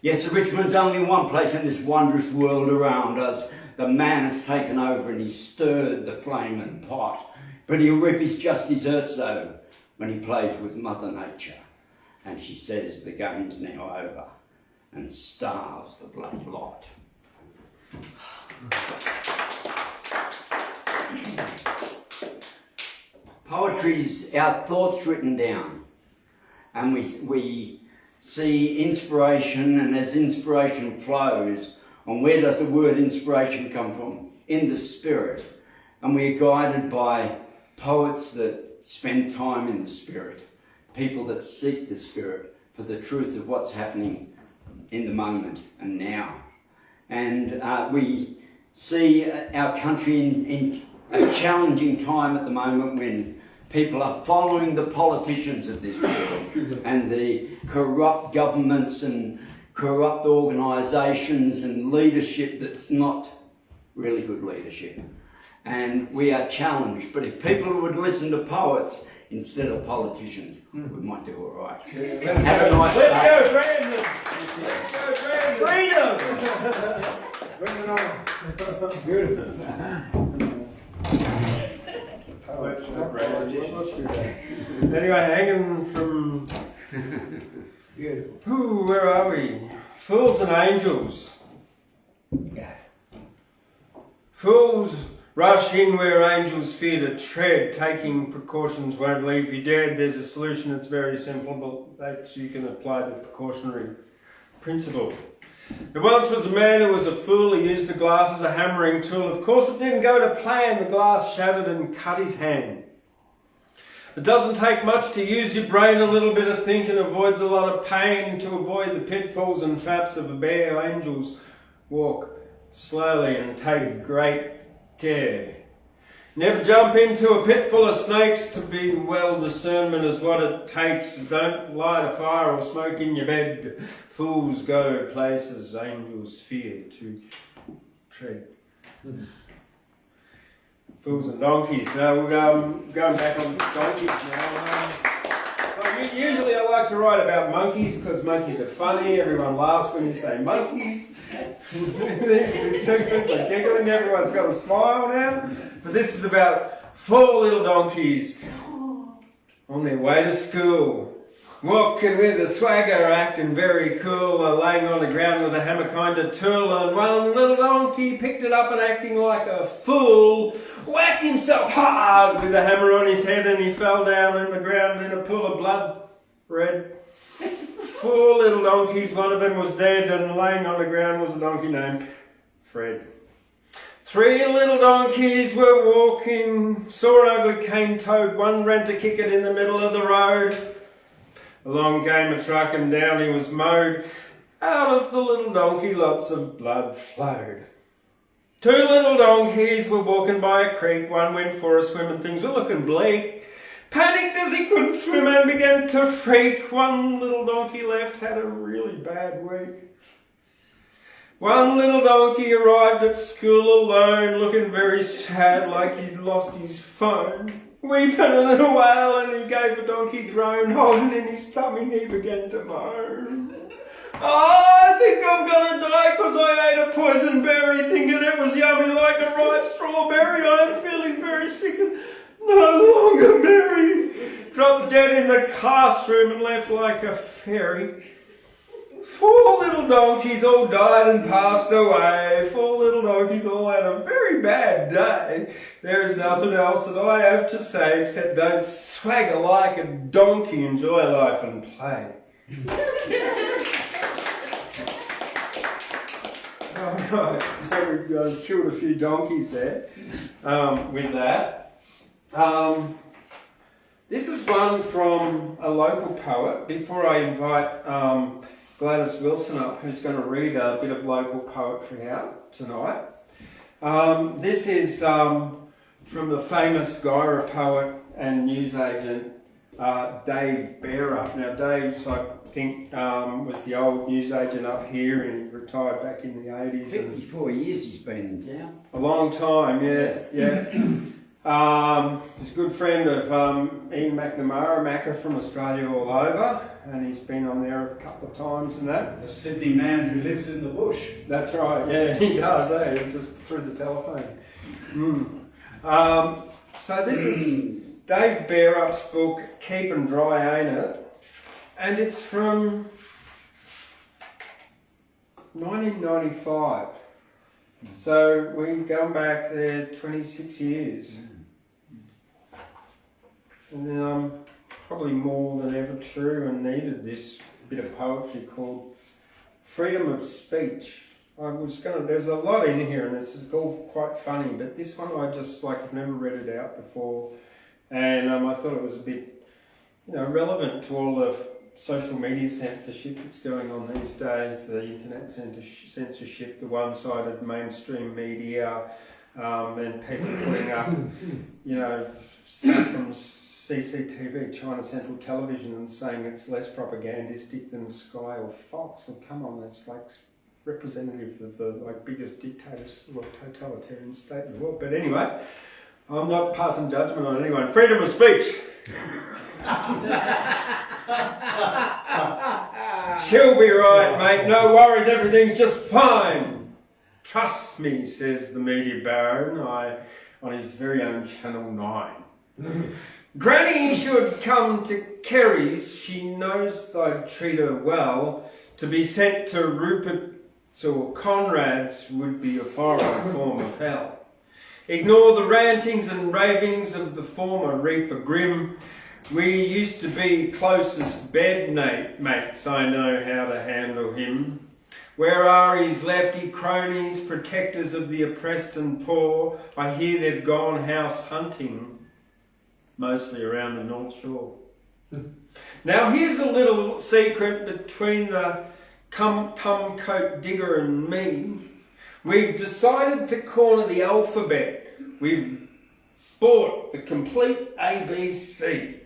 Speaker 3: Yes, Richmond's only one place in this wondrous world around us. The man has taken over and he's stirred the flaming pot, but he'll reap his just deserts though when he plays with Mother Nature, and she says the game's now over, and starves the bloody lot. Poetry's our thoughts written down, and we see inspiration, and as inspiration flows, and where does the word inspiration come from? In the spirit. And we're guided by poets that spend time in the spirit, people that seek the spirit for the truth of what's happening in the moment and now. And we see our country in a challenging time at the moment when people are following the politicians of this world and the corrupt governments and corrupt organisations and leadership that's not really good leadership. And we are challenged. But if people would listen to poets instead of politicians, we might do all right. Have a nice day.
Speaker 1: Let's go, Brandon! Let's go, Brandon! Freedom!
Speaker 4: Bring it on. Beautiful.
Speaker 1: Poets, not Brandon.
Speaker 4: Let's do that.
Speaker 1: Anyway, hanging from...
Speaker 4: Beautiful.
Speaker 1: Ooh, where are we? Fools and angels. Fools rush in where angels fear to tread. Taking precautions won't leave you dead. There's a solution that's very simple, but that's you can apply the precautionary principle. There once was a man who was a fool. He used the glass as a hammering tool. Of course, it didn't go to plan. The glass shattered and cut his hand. It doesn't take much to use your brain. A little bit of thinking avoids a lot of pain. To avoid the pitfalls and traps of a bear, angels walk slowly and take great care. Never jump into a pit full of snakes. To be well, discernment is what it takes. Don't light a fire or smoke in your bed. Fools go places angels fear to tread. Fools and donkeys. Now we're going back on donkeys now. Usually I like to write about monkeys because monkeys are funny. Everyone laughs when you say monkeys. Two people are giggling. Everyone's got a smile now. But this is about 4 little donkeys on their way to school. Walking with a swagger, acting very cool. Laying on the ground was a hammer kind of tool. And one little donkey picked it up and acting like a fool, whacked himself hard with the hammer on his head, and he fell down in the ground in a pool of blood red. 4 little donkeys, one of them was dead, and laying on the ground was a donkey named Fred. 3 little donkeys were walking, saw an ugly cane toad. One ran to kick it in the middle of the road. Along came a truck and down he was mowed. Out of the little donkey lots of blood flowed. 2 little donkeys were walking by a creek. One went for a swim and things were looking bleak. Panicked as he couldn't swim and began to freak. One little donkey left had a really bad week. One little donkey arrived at school alone, looking very sad like he'd lost his phone. Weeping a little wail, and he gave a donkey groan. Holding in his tummy he began to moan. Oh, I think I'm gonna die 'cause I ate a poison berry, thinking it was yummy like a ripe strawberry. I'm feeling very sick and no longer merry. Dropped dead in the classroom and left like a fairy. 4 little donkeys all died and passed away. 4 little donkeys all had a very bad day. There is nothing else that I have to say except don't swagger like a donkey. Enjoy life and play. Alright, so we've killed a few donkeys there with that. This is one from a local poet. Before I invite Gladys Wilson up, who's going to read a bit of local poetry out tonight. This is from the famous Guyra poet and newsagent Dave Bearer. Now Dave's, I think, was the old newsagent up here, and he retired back in the 80s.
Speaker 3: 54 years he's been in town.
Speaker 1: A long time, yeah. He's a good friend of Ian McNamara, Macca from Australia all over, and he's been on there a couple of times and that.
Speaker 2: A Sydney man who lives in the bush.
Speaker 1: That's right, yeah, he does, just through the telephone. So this is Dave Bearup's book, Keep and Dry, Ain't It? And it's from 1995. So we've gone back there 26 years. And I'm probably more than ever true and needed this bit of poetry called Freedom of Speech. There's a lot in here and it's all quite funny, but this one I just I've never read it out before. And I thought it was a bit, relevant to all the social media censorship that's going on these days, the internet censorship, the one-sided mainstream media, and people putting up, stuff from CCTV, China Central Television, and saying it's less propagandistic than Sky or Fox. And come on, it's representative of the biggest dictators or totalitarian state in the world. But anyway, I'm not passing judgment on anyone. Freedom of speech. She'll be right, mate. No worries, everything's just fine. Trust me, says the media baron on his very own Channel 9. Granny should come to Kerry's. She knows I'd treat her well. To be sent to Rupert's or Conrad's would be a foreign form of hell. Ignore the rantings and ravings of the former Reaper Grim. We used to be closest bed mates, I know how to handle him. Where are his lefty cronies, protectors of the oppressed and poor? I hear they've gone house hunting, mostly around the North Shore. Now here's a little secret between the tum-coat digger and me. We've decided to corner the alphabet. We've bought the complete ABC.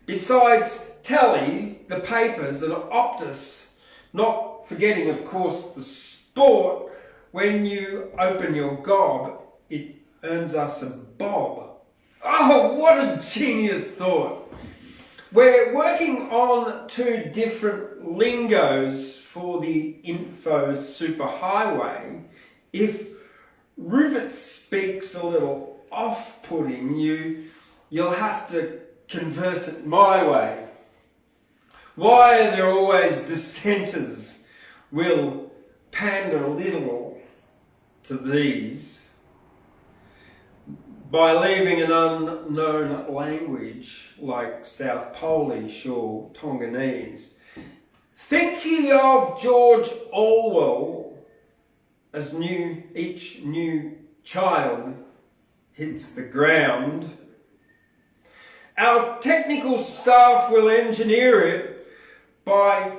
Speaker 1: Besides tellies, the papers and Optus, not forgetting, of course, the sport, when you open your gob, it earns us a bob. Oh, what a genius thought. We're working on 2 different lingos for the info superhighway. If Rupert speaks a little off-putting, you'll have to converse it my way. Why are there always dissenters? We'll pander a little to these by leaving an unknown language like South Polish or Tonganese. Think ye of George Orwell as each new child hits the ground. Our technical staff will engineer it by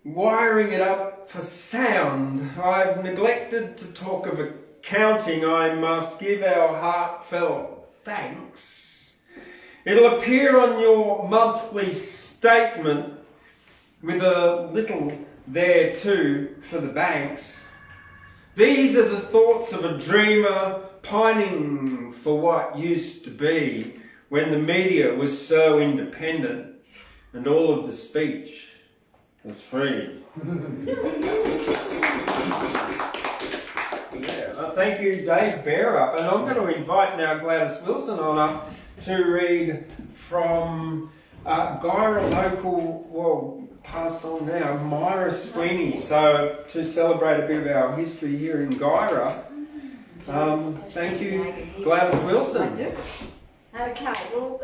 Speaker 1: wiring it up for sound. I've neglected to talk of accounting. I must give our heartfelt thanks. It'll appear on your monthly statement with a little there too for the banks. These are the thoughts of a dreamer pining for what used to be, when the media was so independent and all of the speech was free. Thank you, Dave Bearup. And I'm going to invite now Gladys Wilson on up to read from Guyra local, passed on now, Myra Sweeney. So to celebrate a bit of our history here in Guyra, thank you, Gladys Wilson.
Speaker 5: Okay, well,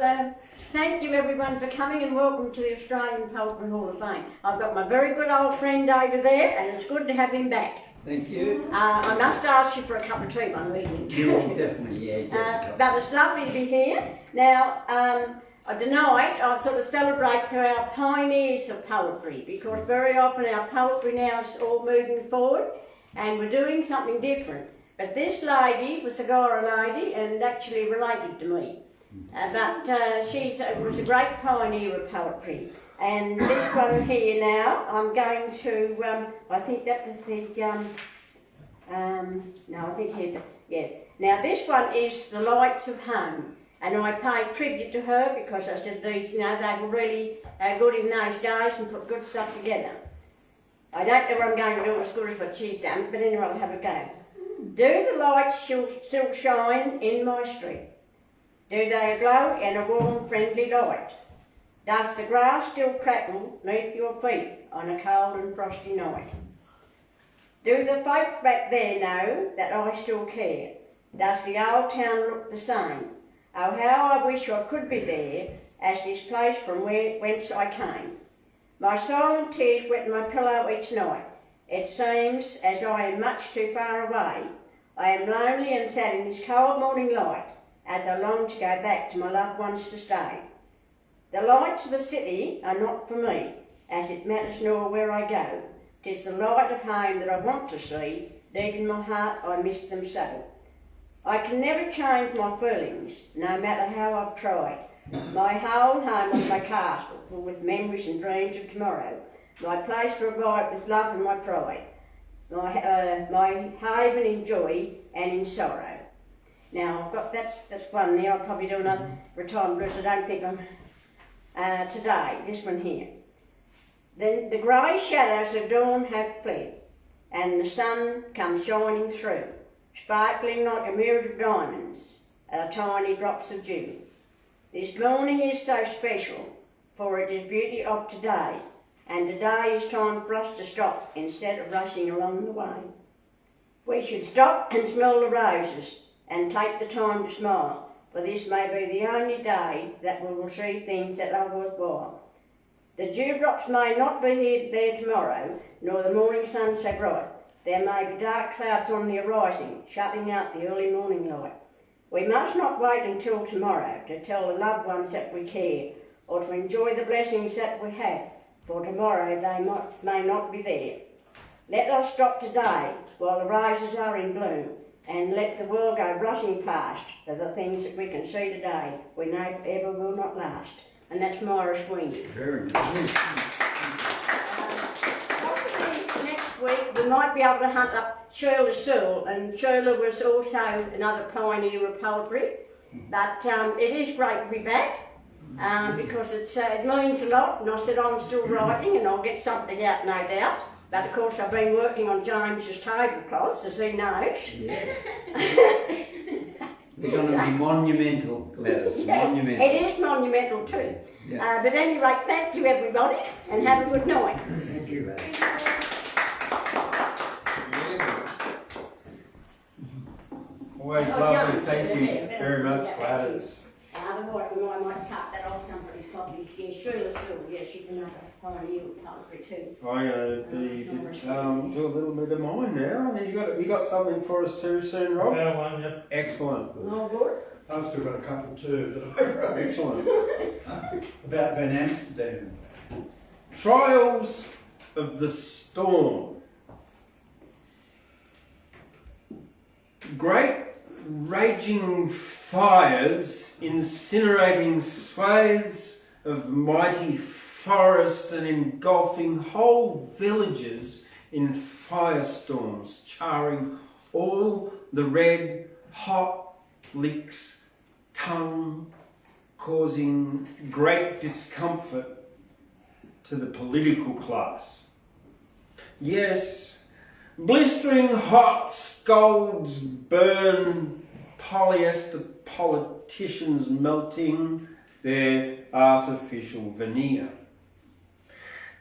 Speaker 5: thank you everyone for coming and welcome to the Australian Poetry Hall of Fame. I've got my very good old friend over there and it's good to have him back.
Speaker 3: Thank you.
Speaker 5: I must ask you for a cup of tea one evening too.
Speaker 3: Definitely.
Speaker 5: But it's lovely to be here. Now, tonight I sort of celebrate our pioneers of poetry, because very often our poetry now is all moving forward and we're doing something different. But this lady was a Guyra lady and actually related to me. But she was a great pioneer of poetry. And this one here now, I'm going to, I think that was the, Now this one is The Lights of Home. And I pay tribute to her because I said these, they were really good in those days and put good stuff together. I don't know what I'm going to do as good as what she's done, but anyway, I'll have a go. Do the lights still shine in my street? Do they glow in a warm, friendly light? Does the grass still crackle neath your feet on a cold and frosty night? Do the folks back there know that I still care? Does the old town look the same? Oh, how I wish I could be there as this place from whence I came. My silent tears wet my pillow each night. It seems as I am much too far away. I am lonely and sad in this cold morning light, as I long to go back to my loved ones to stay. The lights of the city are not for me, as it matters nor where I go. 'Tis the light of home that I want to see, deep in my heart I miss them so. I can never change my feelings, no matter how I've tried. My whole home was my castle, full with memories and dreams of tomorrow. My place to abide with love and my pride. My haven in joy and in sorrow. Now I've got that's one there. I'll probably do another for a time because I don't think I'm today. This one here. Then the grey shadows of dawn have fled, and the sun comes shining through, sparkling like a mirror of diamonds, tiny drops of dew. This morning is so special, for it is beauty of today, and today is time for us to stop instead of rushing along the way. We should stop and smell the roses and take the time to smile, for this may be the only day that we will see things that are worthwhile. The dewdrops may not be there tomorrow, nor the morning sun so bright. There may be dark clouds on the horizon, shutting out the early morning light. We must not wait until tomorrow to tell the loved ones that we care, or to enjoy the blessings that we have, for tomorrow they may not be there. Let us stop today while the roses are in bloom, and let the world go rushing past for the things that we can see today we know forever will not last. And that's Myra Sweeney.
Speaker 3: Very good.
Speaker 5: Possibly next week we might be able to hunt up Shirley Sewell, and Shirley was also another pioneer of poetry. But it is great to be back because it means a lot, and I said I'm still writing and I'll get something out, no doubt. But of course I've been working on James's tablecloths, as he knows.
Speaker 3: Yeah. They're going to be monumental, Gladys.
Speaker 5: Yeah,
Speaker 3: Monumental.
Speaker 5: it is monumental too.
Speaker 3: Yeah.
Speaker 5: But anyway, thank you everybody, and have a good night.
Speaker 3: Thank you, Gladys.
Speaker 1: Always
Speaker 5: Oh,
Speaker 1: lovely.
Speaker 5: James,
Speaker 1: Thank you
Speaker 5: yeah,
Speaker 1: very much,
Speaker 5: yeah,
Speaker 1: Gladys.
Speaker 5: Otherwise, I might cut that off somebody's copy. Yeah, Shirley Sewell, yeah, she's another pioneer of poetry too.
Speaker 1: I'm going to do a little bit of mine now. You got something for us too soon, Rob?
Speaker 4: Found one, yep.
Speaker 1: Excellent.
Speaker 5: Oh, good.
Speaker 2: I've still got a couple too that I wrote
Speaker 1: Excellent.
Speaker 2: about Van Amsterdam.
Speaker 1: Trials of the storm. Great raging fires incinerating swathes of mighty forest and engulfing whole villages in firestorms, charring all the red hot leaks tongue, causing great discomfort to the political class. Yes, blistering hot scalds burn polyester politicians melting their artificial veneer.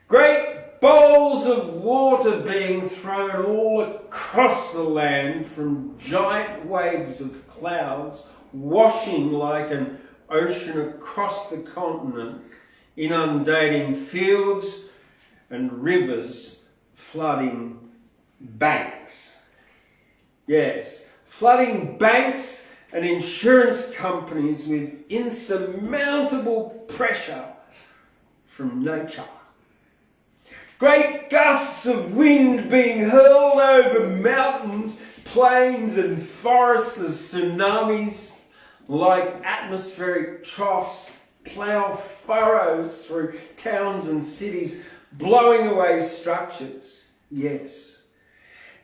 Speaker 1: Great bowls of water being thrown all across the land from giant waves of clouds washing like an ocean across the continent, inundating fields and rivers, flooding banks. Yes, flooding banks and insurance companies with insurmountable pressure from nature. Great gusts of wind being hurled over mountains, plains and forests as tsunamis, like atmospheric troughs, plough furrows through towns and cities, blowing away structures. Yes,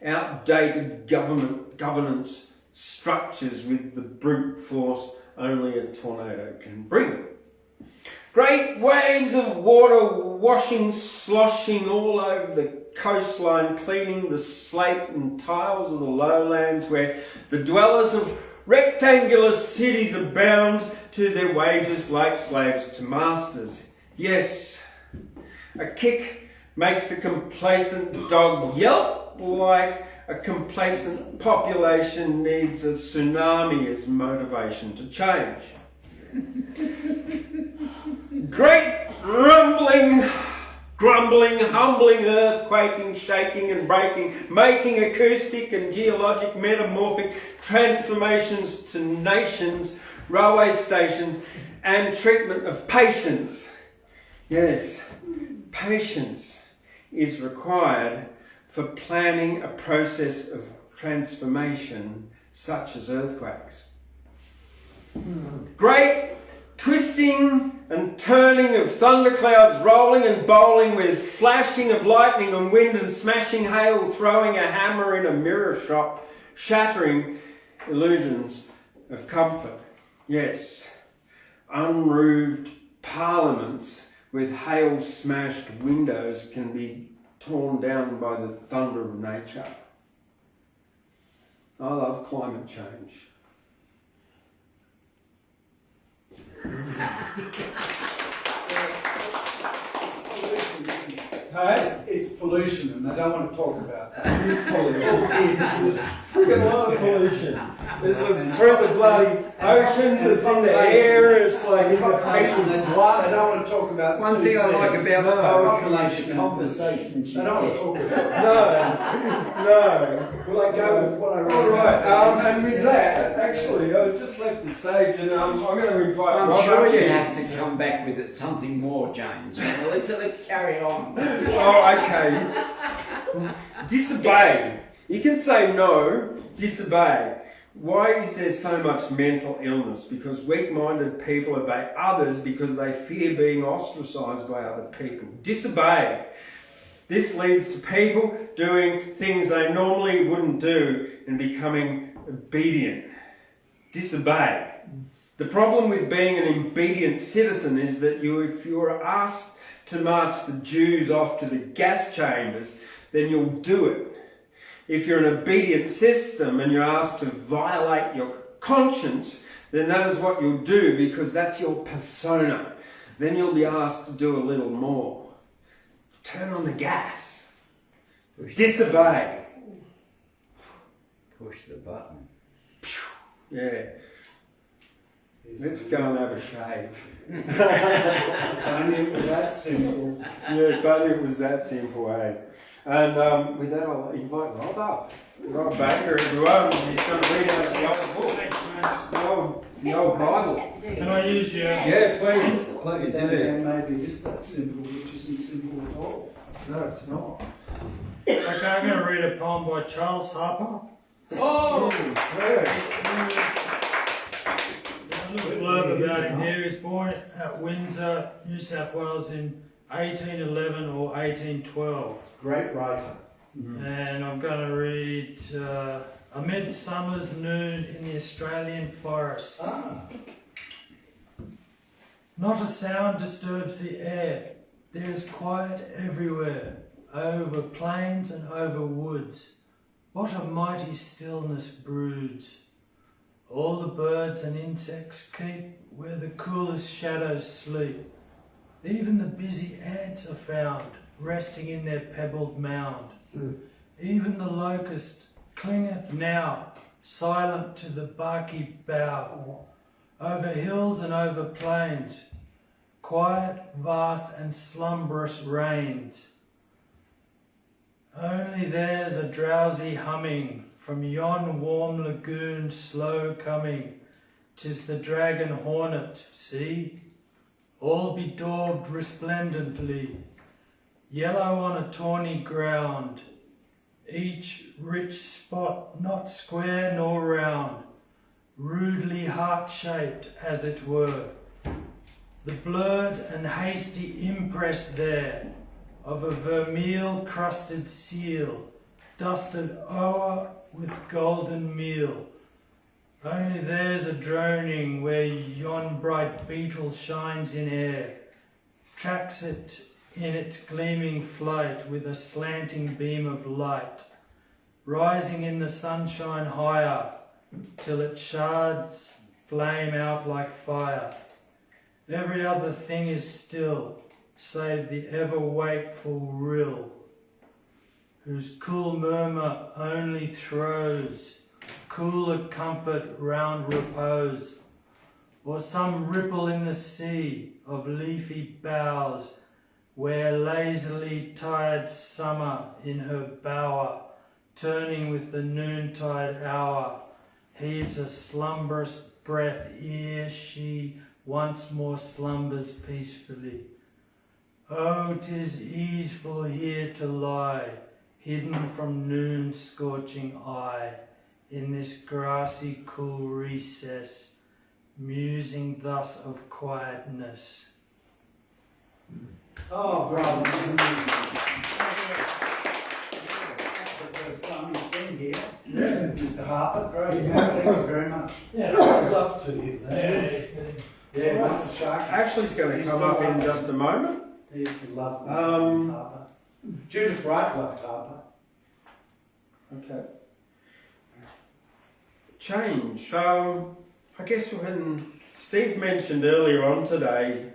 Speaker 1: outdated governance structures with the brute force only a tornado can bring. Great waves of water washing, sloshing all over the coastline, cleaning the slate and tiles of the lowlands where the dwellers of Rectangular cities are bound to their wages like slaves to masters. Yes, a kick makes a complacent dog yelp like a complacent population needs a tsunami as motivation to change. Great rumbling, grumbling, humbling, earthquaking, shaking and breaking, making acoustic and geologic metamorphic transformations to nations, railway stations and treatment of patients. Yes, patience is required for planning a process of transformation such as earthquakes. Great twisting and turning of thunderclouds, rolling and bowling with flashing of lightning and wind and smashing hail, throwing a hammer in a mirror shop, shattering illusions of comfort. Yes, unroofed parliaments with hail-smashed windows can be torn down by the thunder of nature. I love climate change. Hey?
Speaker 2: It's pollution and they don't want to talk about that.
Speaker 1: It is pollution. It's friggin' lot of pollution. It's through the bloody oceans, it's in the air, it's like in the people's blood.
Speaker 2: They don't want to talk about
Speaker 3: One thing I like about
Speaker 2: population
Speaker 3: conversations.
Speaker 2: They don't want to talk about that.
Speaker 1: No.
Speaker 2: Will I go with what I read?
Speaker 1: All right, and with that, actually, I just left the stage and I'm going to invite
Speaker 3: I'm
Speaker 1: Rob
Speaker 3: sure
Speaker 1: up
Speaker 3: you
Speaker 1: here.
Speaker 3: have to come back with it, something more, James. Well, let's carry on.
Speaker 1: Oh, okay. Disobey. You can say no, disobey. Why is there so much mental illness? Because weak-minded people obey others because they fear being ostracised by other people. Disobey. This leads to people doing things they normally wouldn't do and becoming obedient. Disobey. The problem with being an obedient citizen is that if you are asked to march the Jews off to the gas chambers, then you'll do it. If you're an obedient system and you're asked to violate your conscience, then that is what you'll do because that's your persona. Then you'll be asked to do a little more. Turn on the gas. Disobey.
Speaker 3: Push the button.
Speaker 1: Yeah. Let's go and have a shave.
Speaker 2: If only it was that simple.
Speaker 1: Yeah, if only it was that simple, eh? And with that, I'll invite Rob up. Rob Baker, everyone. He's going to read out the old book. The old Bible.
Speaker 4: Can I use your...
Speaker 1: Yeah, please. Please,
Speaker 2: Then
Speaker 1: yeah.
Speaker 2: again, maybe it is that simple, which isn't simple at all.
Speaker 1: No, it's not.
Speaker 4: Okay, I'm going to read a poem by Charles Harper.
Speaker 1: Oh! Yeah.
Speaker 4: A little blurb about him here. He was born at Windsor, New South Wales in 1811 or 1812.
Speaker 2: Great writer.
Speaker 4: And I'm going to read A Midsummer's Noon in the Australian Forest. Not a sound disturbs the air. There is quiet everywhere, over plains and over woods. What a mighty stillness broods. All the birds and insects keep where the coolest shadows sleep. Even the busy ants are found, resting in their pebbled mound. Even the locust clingeth now, silent to the barky bough. Over hills and over plains, quiet, vast and slumberous reigns. Only there's a drowsy humming from yon warm lagoon slow coming. 'Tis the dragon hornet, see, all bedaubed resplendently, yellow on a tawny ground, each rich spot not square nor round, rudely heart-shaped as it were. The blurred and hasty impress there of a vermeil-crusted seal, dusted o'er with golden meal. Only there's a droning where yon bright beetle shines in air, tracks it in its gleaming flight with a slanting beam of light, rising in the sunshine higher, till its shards flame out like fire. Every other thing is still, save the ever-wakeful rill, whose cool murmur only throws cooler comfort round repose, or some ripple in the sea of leafy boughs, where lazily tired summer in her bower, turning with the noontide hour, heaves a slumberous breath ere she once more slumbers peacefully. Oh, 'tis easeful here to lie, hidden from noon's scorching eye, in this grassy cool recess, musing thus of quietness.
Speaker 2: Oh, brother. That's the first time he's been here. Yeah. Mr. Harper, great. Yeah, thank you very much.
Speaker 4: Yeah.
Speaker 2: I'd love to hear that. Yeah,
Speaker 1: Right.
Speaker 2: Mr. Shark.
Speaker 1: Ashley's going to come up in just a moment.
Speaker 2: He used to love Harper. Judith Wright loved Harper.
Speaker 1: Okay. Change. I guess when Steve mentioned earlier on today,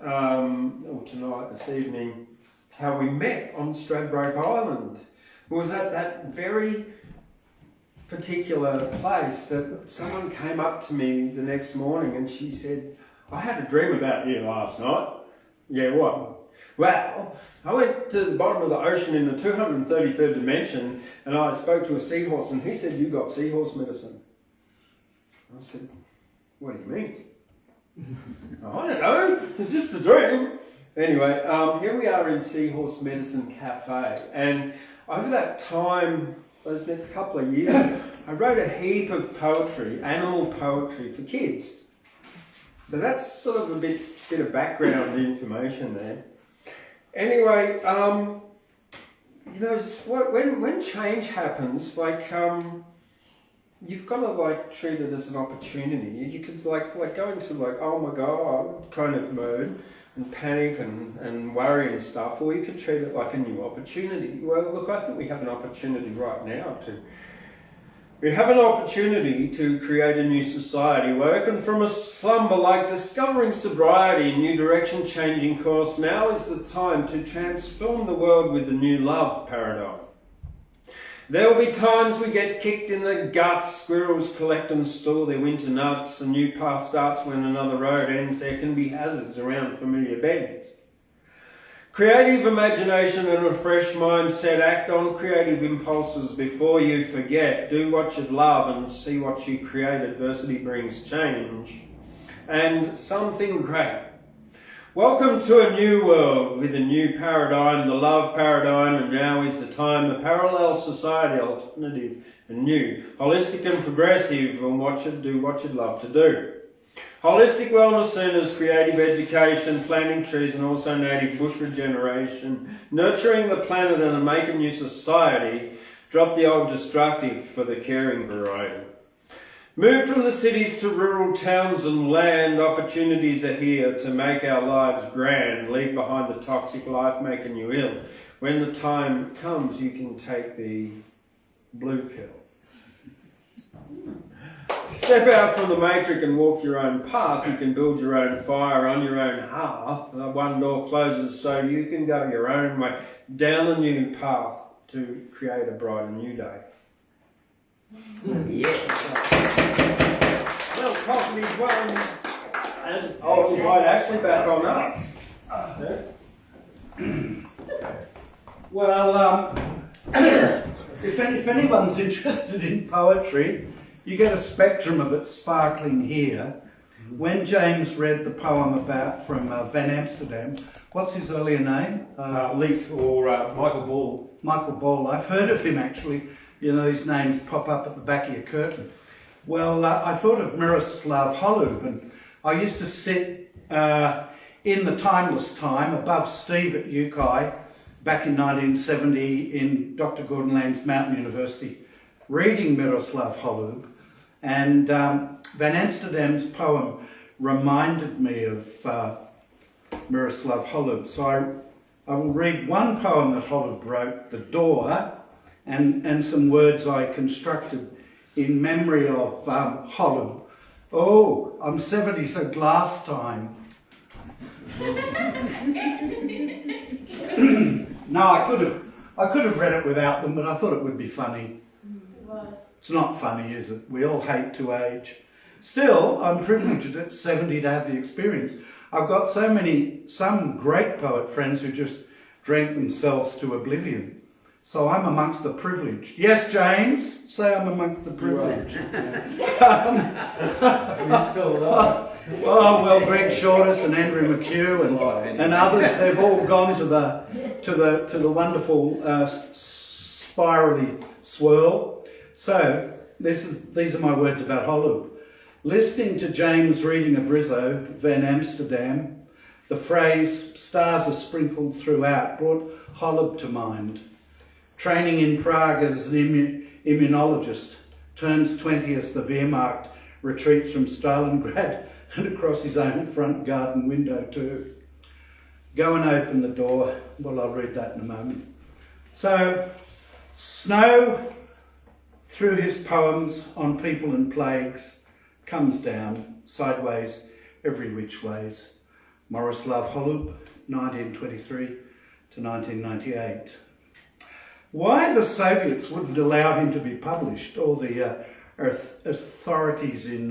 Speaker 1: or tonight, this evening, how we met on Stradbroke Island. It was at that very particular place that someone came up to me the next morning and she said, I had a dream about you last night. Yeah, what? Well, I went to the bottom of the ocean in the 233rd dimension and I spoke to a seahorse and he said, you got seahorse medicine. I said, what do you mean? I don't know, it's just a dream. Anyway, here we are in Seahorse Medicine Cafe, and over that time, those next couple of years, I wrote a heap of poetry, animal poetry for kids. So that's sort of a bit of background information there. Anyway, you know, when change happens, like, you've got to like treat it as an opportunity. You could like go into like, oh my god, kind of mode and panic and worry and stuff, or you could treat it like a new opportunity. Well, look, I think we have an opportunity right now to create a new society, woken from a slumber like discovering sobriety, new direction changing course. Now is the time to transform the world with the new love paradigm. There will be times we get kicked in the guts, squirrels collect and store their winter nuts, a new path starts when another road ends, there can be hazards around familiar bends. Creative imagination and a fresh mindset, act on creative impulses before you forget, do what you love and see what you create, adversity brings change and something great. Welcome to a new world with a new paradigm, the love paradigm, and now is the time, a parallel society, alternative and new, holistic and progressive, and what you'd love to do. Holistic wellness centres, creative education, planting trees and also native bush regeneration, nurturing the planet and make a new society, drop the old destructive for the caring variety. Move from the cities to rural towns and land, opportunities are here to make our lives grand, leave behind the toxic life making you ill. When the time comes, you can take the blue pill. Step out from the matrix and walk your own path. You can build your own fire on your own hearth. One door closes so you can go your own way, down a new path to create a brighter new day.
Speaker 3: Yes.
Speaker 1: Well, positive one. And I'll invite Ashley back on up.
Speaker 2: Well, if anyone's interested in poetry, you get a spectrum of it sparkling here. When James read the poem from Van Amsterdam, what's his earlier name?
Speaker 1: Leaf or Michael Ball.
Speaker 2: Michael Ball. I've heard of him actually. You know, these names pop up at the back of your curtain. Well, I thought of Miroslav Holub, and I used to sit in the timeless time above Steve at UKI back in 1970 in Dr. Gordon Land's Mountain University, reading Miroslav Holub, and Van Amsterdam's poem reminded me of Miroslav Holub. So I will read one poem that Holub wrote, The Door, and some words I constructed in memory of Holland. Oh, I'm 70, so glass time. No, I could have read it without them, but I thought it would be funny.
Speaker 5: It was.
Speaker 2: It's not funny, is it? We all hate to age. Still, I'm privileged at 70 to have the experience. I've got some great poet friends who just drank themselves to oblivion. So I'm amongst the privileged. Yes, James? Say I'm amongst the privileged.
Speaker 1: You're still alive.
Speaker 2: Oh, well, Greg Shortis and Andrew McHugh and others, they've all gone to the wonderful spirally swirl. So, these are my words about Hollywood. Listening to James reading a Brizzo, Van Amsterdam, the phrase "stars are sprinkled throughout" brought Hollywood to mind. Training in Prague as an immunologist, turns 20 as the Wehrmacht retreats from Stalingrad and across his own front garden window too. Go and open the door. Well, I'll read that in a moment. So, snow through his poems on people and plagues comes down sideways, every which ways. Morislav Holub, 1923 to 1998. Why the Soviets wouldn't allow him to be published, or the authorities in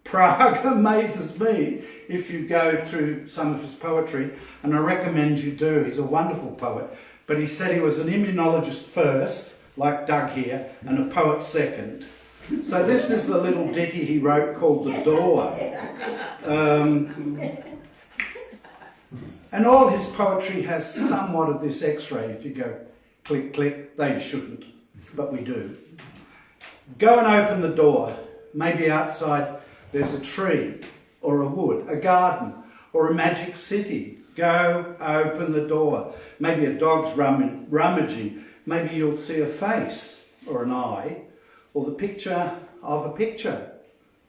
Speaker 2: Prague, amazes me if you go through some of his poetry, and I recommend you do. He's a wonderful poet, but he said he was an immunologist first, like Doug here, and a poet second. So this is the little ditty he wrote called The Door. And all his poetry has somewhat of this X-ray. If you go click, click, they shouldn't, but we do. Go and open the door. Maybe outside there's a tree, or a wood, a garden, or a magic city. Go open the door. Maybe a dog's rummaging. Maybe you'll see a face, or an eye, or the picture of a picture.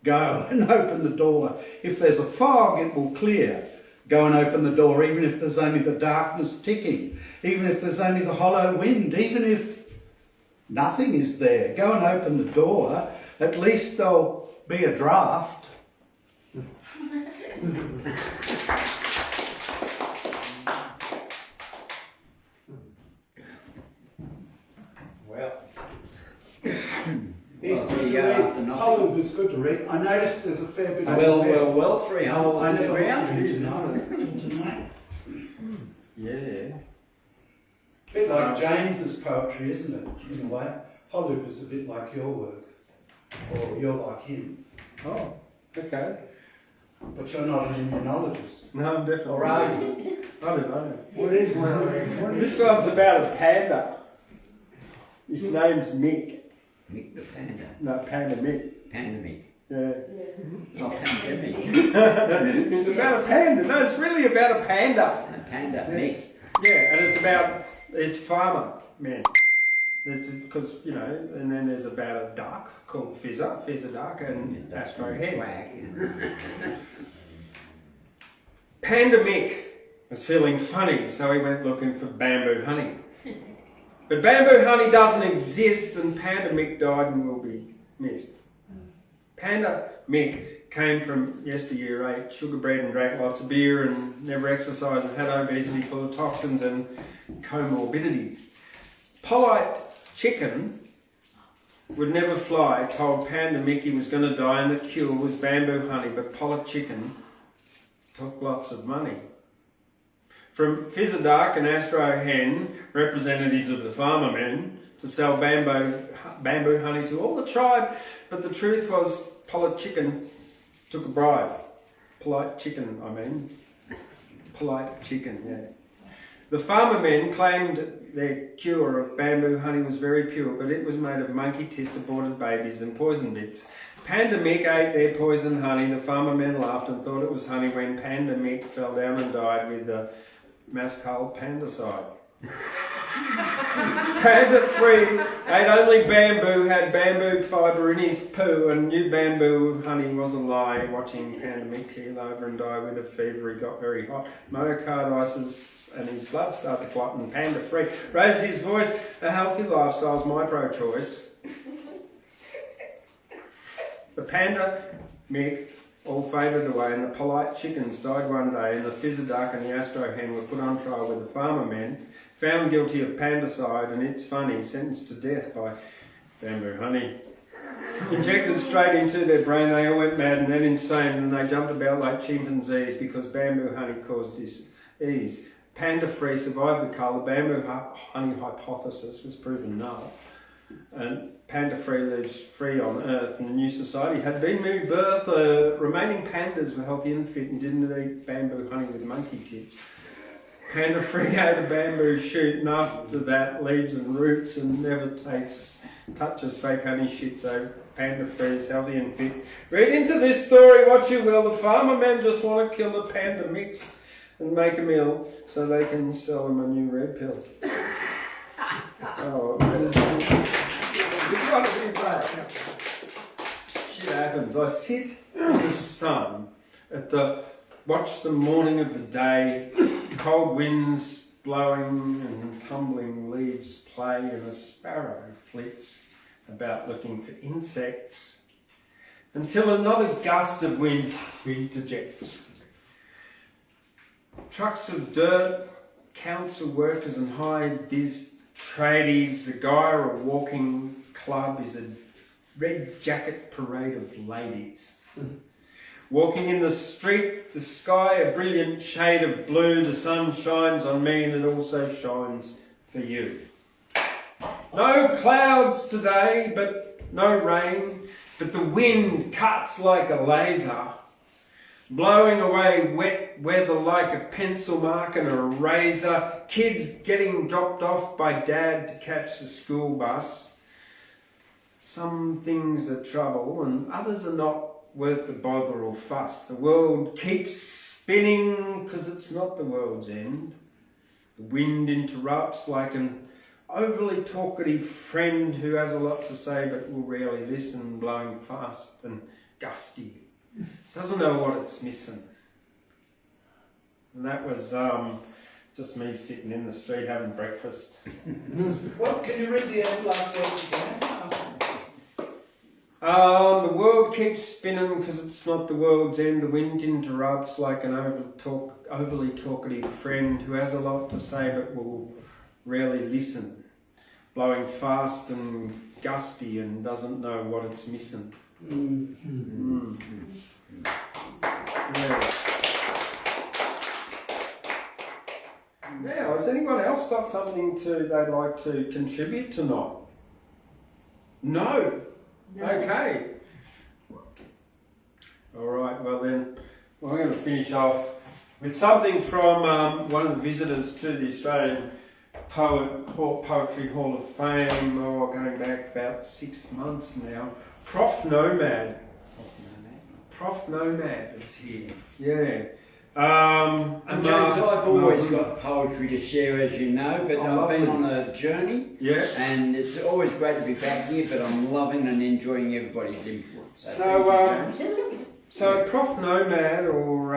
Speaker 2: Go and open the door. If there's a fog, it will clear. Go and open the door, even if there's only the darkness ticking, even if there's only the hollow wind, even if nothing is there. Go and open the door. At least there'll be a draft.
Speaker 1: Well,
Speaker 2: He's good to read. Holland was good to read. I noticed there's a fair bit of
Speaker 3: Well, 3 holes
Speaker 2: I
Speaker 3: in the
Speaker 2: never
Speaker 3: ground.
Speaker 2: tonight.
Speaker 1: yeah.
Speaker 2: Bit like James's poetry, isn't it? In a way, Hollywood is a bit like your work, or you're like him.
Speaker 1: Oh, okay.
Speaker 2: But you're not an immunologist,
Speaker 1: No, I'm definitely.
Speaker 2: or are you?
Speaker 1: I don't know.
Speaker 6: What is one?
Speaker 1: This one's about a panda. His name's Mick.
Speaker 3: Mick the panda.
Speaker 1: No, Panda Mick.
Speaker 3: Panda Mick.
Speaker 1: Yeah.
Speaker 3: Oh, pandemic.
Speaker 1: It's about a panda. No, it's really about a panda.
Speaker 3: A panda Mick.
Speaker 1: Yeah, and it's farmer man. Because, you know, and then there's about a duck called Fizzer Duck, and Astro Hen.
Speaker 3: Quack.
Speaker 1: Panda Mick was feeling funny, so he went looking for bamboo honey. But bamboo honey doesn't exist, and Panda Mick died and will be missed. Panda Mick came from yesteryear, ate sugar bread and drank lots of beer and never exercised and had obesity full of toxins and comorbidities. Polite Chicken would never fly, told Panda Mick he was going to die and the cure was bamboo honey, but Polite Chicken took lots of money. From Fizzadark and Astro Hen, representatives of the farmer men, to sell bamboo honey to all the tribe, but the truth was Polite Chicken took a bribe. Polite Chicken, yeah. The farmer men claimed their cure of bamboo honey was very pure, but it was made of monkey tits, aborted babies and poison bits. Panda Mick ate their poison honey. The farmer men laughed and thought it was honey when Panda Mick fell down and died with the Mascal Pandicide. Panda 3 ate only bamboo, had bamboo fibre in his poo, and knew bamboo honey was a lie. Watching Panda Mick keel over and die with a fever, he got very hot. Myocarditis and his blood started to clot, and Panda 3 raised his voice. A healthy lifestyle's my pro-choice. The panda Mick all faded away, and the polite chickens died one day, and the Fizzaduck and the Astro Hen were put on trial with the farmer men, found guilty of pandicide, and it's funny, sentenced to death by bamboo honey. Injected straight into their brain, they all went mad and then insane, and they jumped about like chimpanzees because bamboo honey caused disease. Panda-free survived the cull. The bamboo honey hypothesis was proven null. And panda-free lives free on Earth in the new society. Had been rebirth, remaining pandas were healthy and fit and didn't eat bamboo honey with monkey tits. Panda-free ate a bamboo shoot, and after that leaves and roots, and never touches fake honey shit, so panda-free is healthy and fit. Read into this story what you will. The farmer men just want to kill the panda mix and make a meal so they can sell them a new red pill. Oh, shit happens. I sit in the sun watch the morning of the day, cold winds blowing and tumbling leaves play, and a sparrow flits about looking for insects until another gust of wind interjects. Trucks of dirt, council workers and high-vis tradies, the Gyra walking club is a red jacket parade of ladies. Walking in the street, the sky a brilliant shade of blue, the sun shines on me and it also shines for you. No clouds today, but no rain, but the wind cuts like a laser, blowing away wet weather like a pencil mark and a razor, kids getting dropped off by dad to catch the school bus. Some things are trouble and others are not worth the bother or fuss. The world keeps spinning because it's not the world's end. The wind interrupts like an overly talkative friend who has a lot to say but will rarely listen, blowing fast and gusty. Doesn't know what it's missing. And that was just me sitting in the street having breakfast.
Speaker 2: Well, can you read the last words again?
Speaker 1: The world keeps spinning because it's not the world's end. The wind interrupts like an overly talkative friend who has a lot to say but will rarely listen. Blowing fast and gusty and doesn't know what it's missing. Yeah. Now, has anyone else got something they'd like to contribute tonight? No. Okay. All right. Well then, we're going to finish off with something from one of the visitors to the Australian Poetry Hall of Fame. Going back about 6 months now. Prof Nomad. Prof Nomad is here. Yeah.
Speaker 3: And James, I've always got poetry to share, as you know, but I've been on a journey.
Speaker 1: Yeah.
Speaker 3: And it's always great to be back here, but I'm loving and enjoying everybody's input.
Speaker 1: So Prof Nomad, or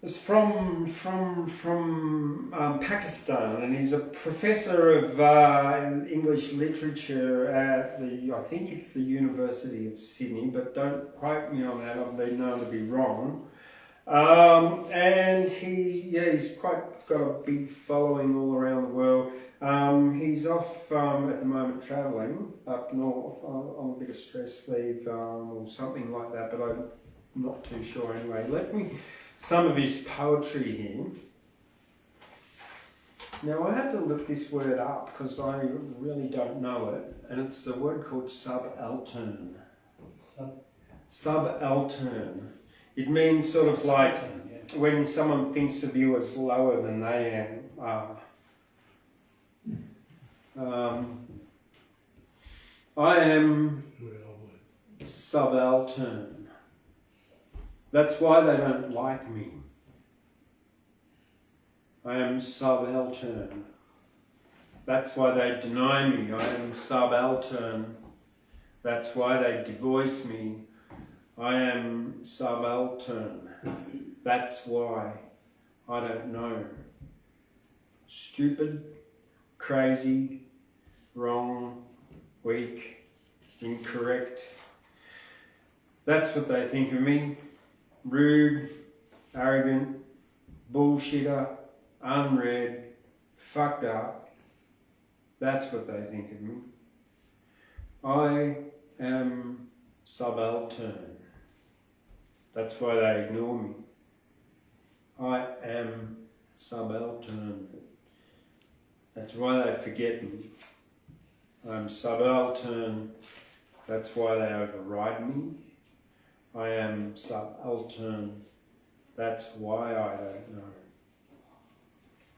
Speaker 1: is from Pakistan, and he's a professor of English literature at I think it's the University of Sydney, but don't quote me on that, I've been known to be wrong. And he's got a big following all around the world. He's off at the moment travelling up north on a bit of stress leave or something like that, but I'm not too sure anyway. He left me some of his poetry here. Now I had to look this word up because I really don't know it, and it's a word called subaltern. Subaltern. It means sort of like when someone thinks of you as lower than they are. I am subaltern. That's why they don't like me. I am subaltern. That's why they deny me. I am subaltern. That's why they divorce me. I am subaltern. That's why I don't know. Stupid, crazy, wrong, weak, incorrect. That's what they think of me. Rude, arrogant, bullshitter, unread, fucked up. That's what they think of me. I am subaltern. That's why they ignore me. I am subaltern. That's why they forget me. I'm subaltern. That's why they override me. I am subaltern. That's why I don't know.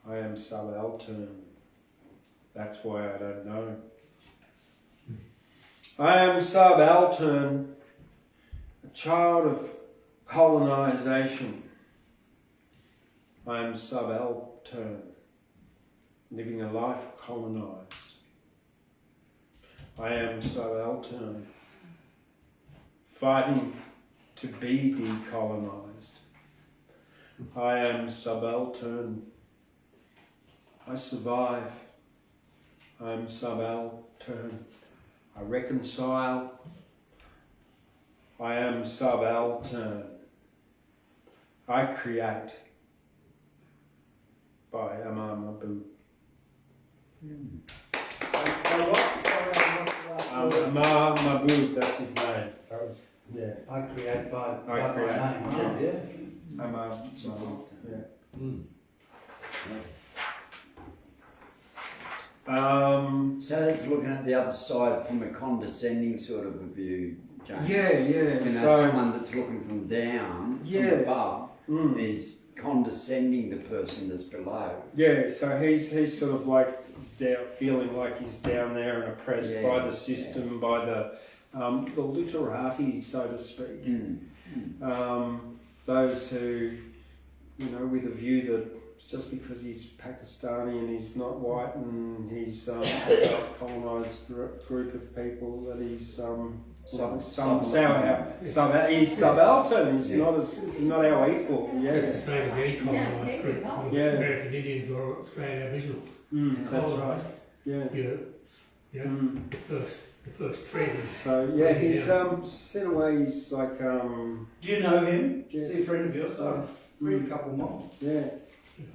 Speaker 1: I am subaltern. That's why I don't know. I am subaltern, a child of colonisation. I am subaltern, living a life colonised. I am subaltern, fighting to be decolonised. I am subaltern. I survive. I am subaltern. I reconcile. I am subaltern. I create. By Amar Mabu. Amar Mabu, that's his name. That was, yeah.
Speaker 2: I create by
Speaker 1: I
Speaker 2: my
Speaker 1: create.
Speaker 2: name. Oh, yeah.
Speaker 1: Amar Mabu. Yeah.
Speaker 3: So that's looking at the other side from a condescending sort of a view, James.
Speaker 1: Yeah.
Speaker 3: You know,
Speaker 1: So,
Speaker 3: someone that's looking from down,
Speaker 1: Yeah.
Speaker 3: from above,
Speaker 1: mm.
Speaker 3: is condescending the person that's below.
Speaker 1: Yeah, so he's sort of like down, feeling like he's down there and oppressed
Speaker 3: Yeah,
Speaker 1: by the system, by the literati, so to speak. Those who, you know, with a view that it's just because he's Pakistani and he's not white and he's a colonised group of people that he's somehow he's subaltern. He's not our equal. Yeah,
Speaker 6: It's the same as any colonised group.
Speaker 1: Yeah.
Speaker 6: American Indians or Australian Aboriginals.
Speaker 1: that's right.
Speaker 6: Colonised.
Speaker 1: Yeah.
Speaker 6: The first treaties.
Speaker 1: So yeah, he's in a way he's like
Speaker 2: Do you know him?
Speaker 1: Yes.
Speaker 2: Is he a friend of yours? I've read a couple more.
Speaker 1: yeah.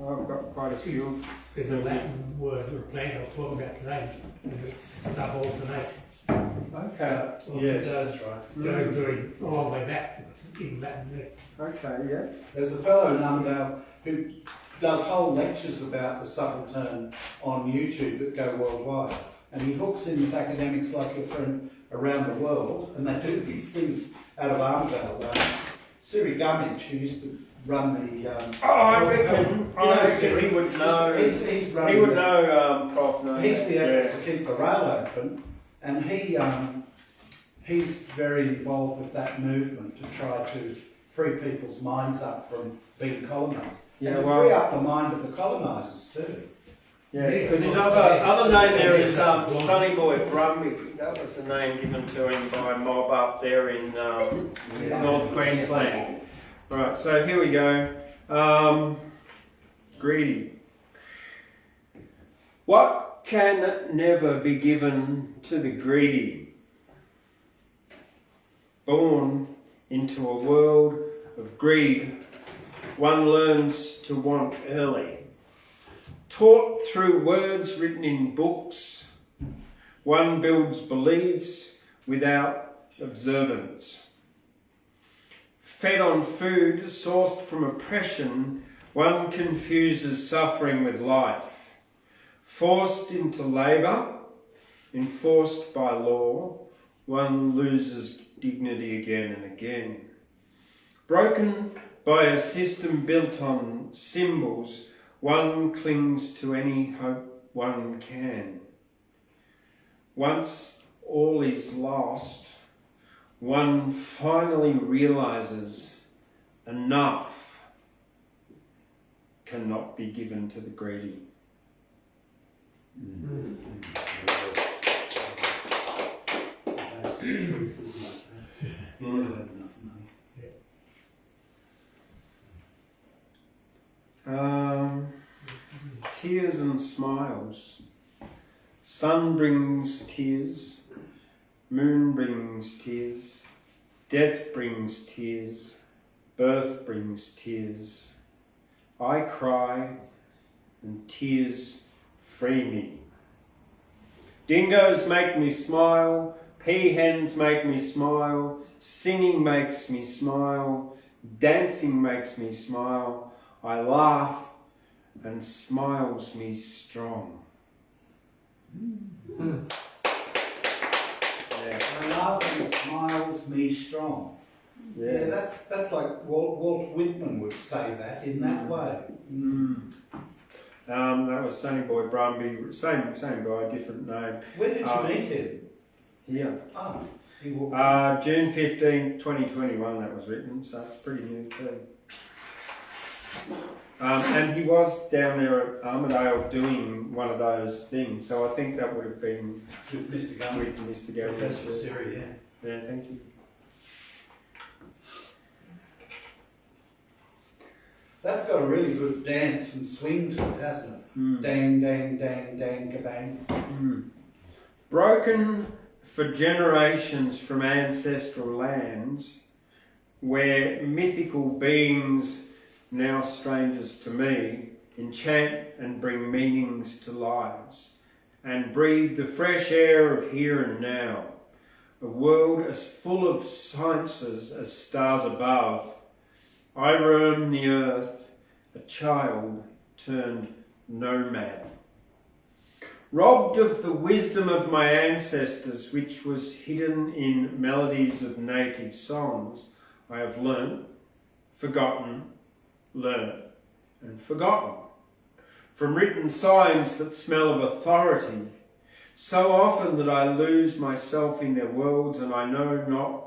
Speaker 1: I've got quite a few.
Speaker 6: There's a Latin word or plant I was talking about today, and it's subalternate.
Speaker 1: Okay.
Speaker 6: So
Speaker 2: Yes,
Speaker 6: it
Speaker 2: that's right.
Speaker 6: goes very a long way back. It's in Latin there.
Speaker 1: Okay. Yeah.
Speaker 2: There's a fellow in Amsterdam who does whole lectures about the subaltern on YouTube that go worldwide. And he hooks in with academics like your friend around the world, and they do these things out of Armdale. Siri Gummidge, who used to run the...
Speaker 1: I reckon he would know.
Speaker 2: He's run
Speaker 1: He would know Prof Nomad.
Speaker 2: He's the effort to keep the rail open, and he's very involved with that movement to try to free people's minds up from being colonised.
Speaker 1: Yeah,
Speaker 2: and to
Speaker 1: well-
Speaker 2: free up the mind of the colonisers too.
Speaker 1: Yeah, because his other name there is Sonny Boy Brumby. That was the name given to him by a mob up there in North Queensland. Right, so here we go. Greedy. What can never be given to the greedy? Born into a world of greed, one learns to want early. Taught through words written in books, one builds beliefs without observance. Fed on food sourced from oppression, one confuses suffering with life. Forced into labour, enforced by law, one loses dignity again and again. Broken by a system built on symbols, one clings to any hope one can. Once all is lost, one finally realises enough cannot be given to the greedy.
Speaker 2: That's the truth, isn't it? You never have enough money.
Speaker 1: Tears and smiles. Sun brings tears, Moon brings tears, death brings tears, birth brings tears. I cry and tears free me. Dingoes make me smile, peahens make me smile, singing makes me smile, dancing makes me smile. I laugh and smiles me strong.
Speaker 2: My love and smiles me strong. Yeah, that's like Walt Whitman would say that in that way.
Speaker 1: That was Sonny Boy Brumby, same guy, different name.
Speaker 2: When did you meet him?
Speaker 1: Here.
Speaker 2: Ah, he walked.
Speaker 1: June 15th, 2021 that was written, so it's pretty new too. And he was down there at Armadale doing one of those things, so I think that would have been
Speaker 2: With Mr. Gunn.
Speaker 1: with Mr. Gary.
Speaker 2: Professor Siri, yeah.
Speaker 1: Yeah, thank you.
Speaker 2: That's got a really good dance and swing to it, hasn't it? Dang, dang, dang, dang, kabang.
Speaker 1: Broken for generations from ancestral lands where mythical beings, now strangers to me, enchant and bring meanings to lives and breathe the fresh air of here and now, a world as full of sciences as stars above. I roam the earth, a child turned nomad. Robbed of the wisdom of my ancestors, which was hidden in melodies of native songs, I have learnt, forgotten, learnt, and forgotten. From written signs that smell of authority, so often that I lose myself in their worlds and I know not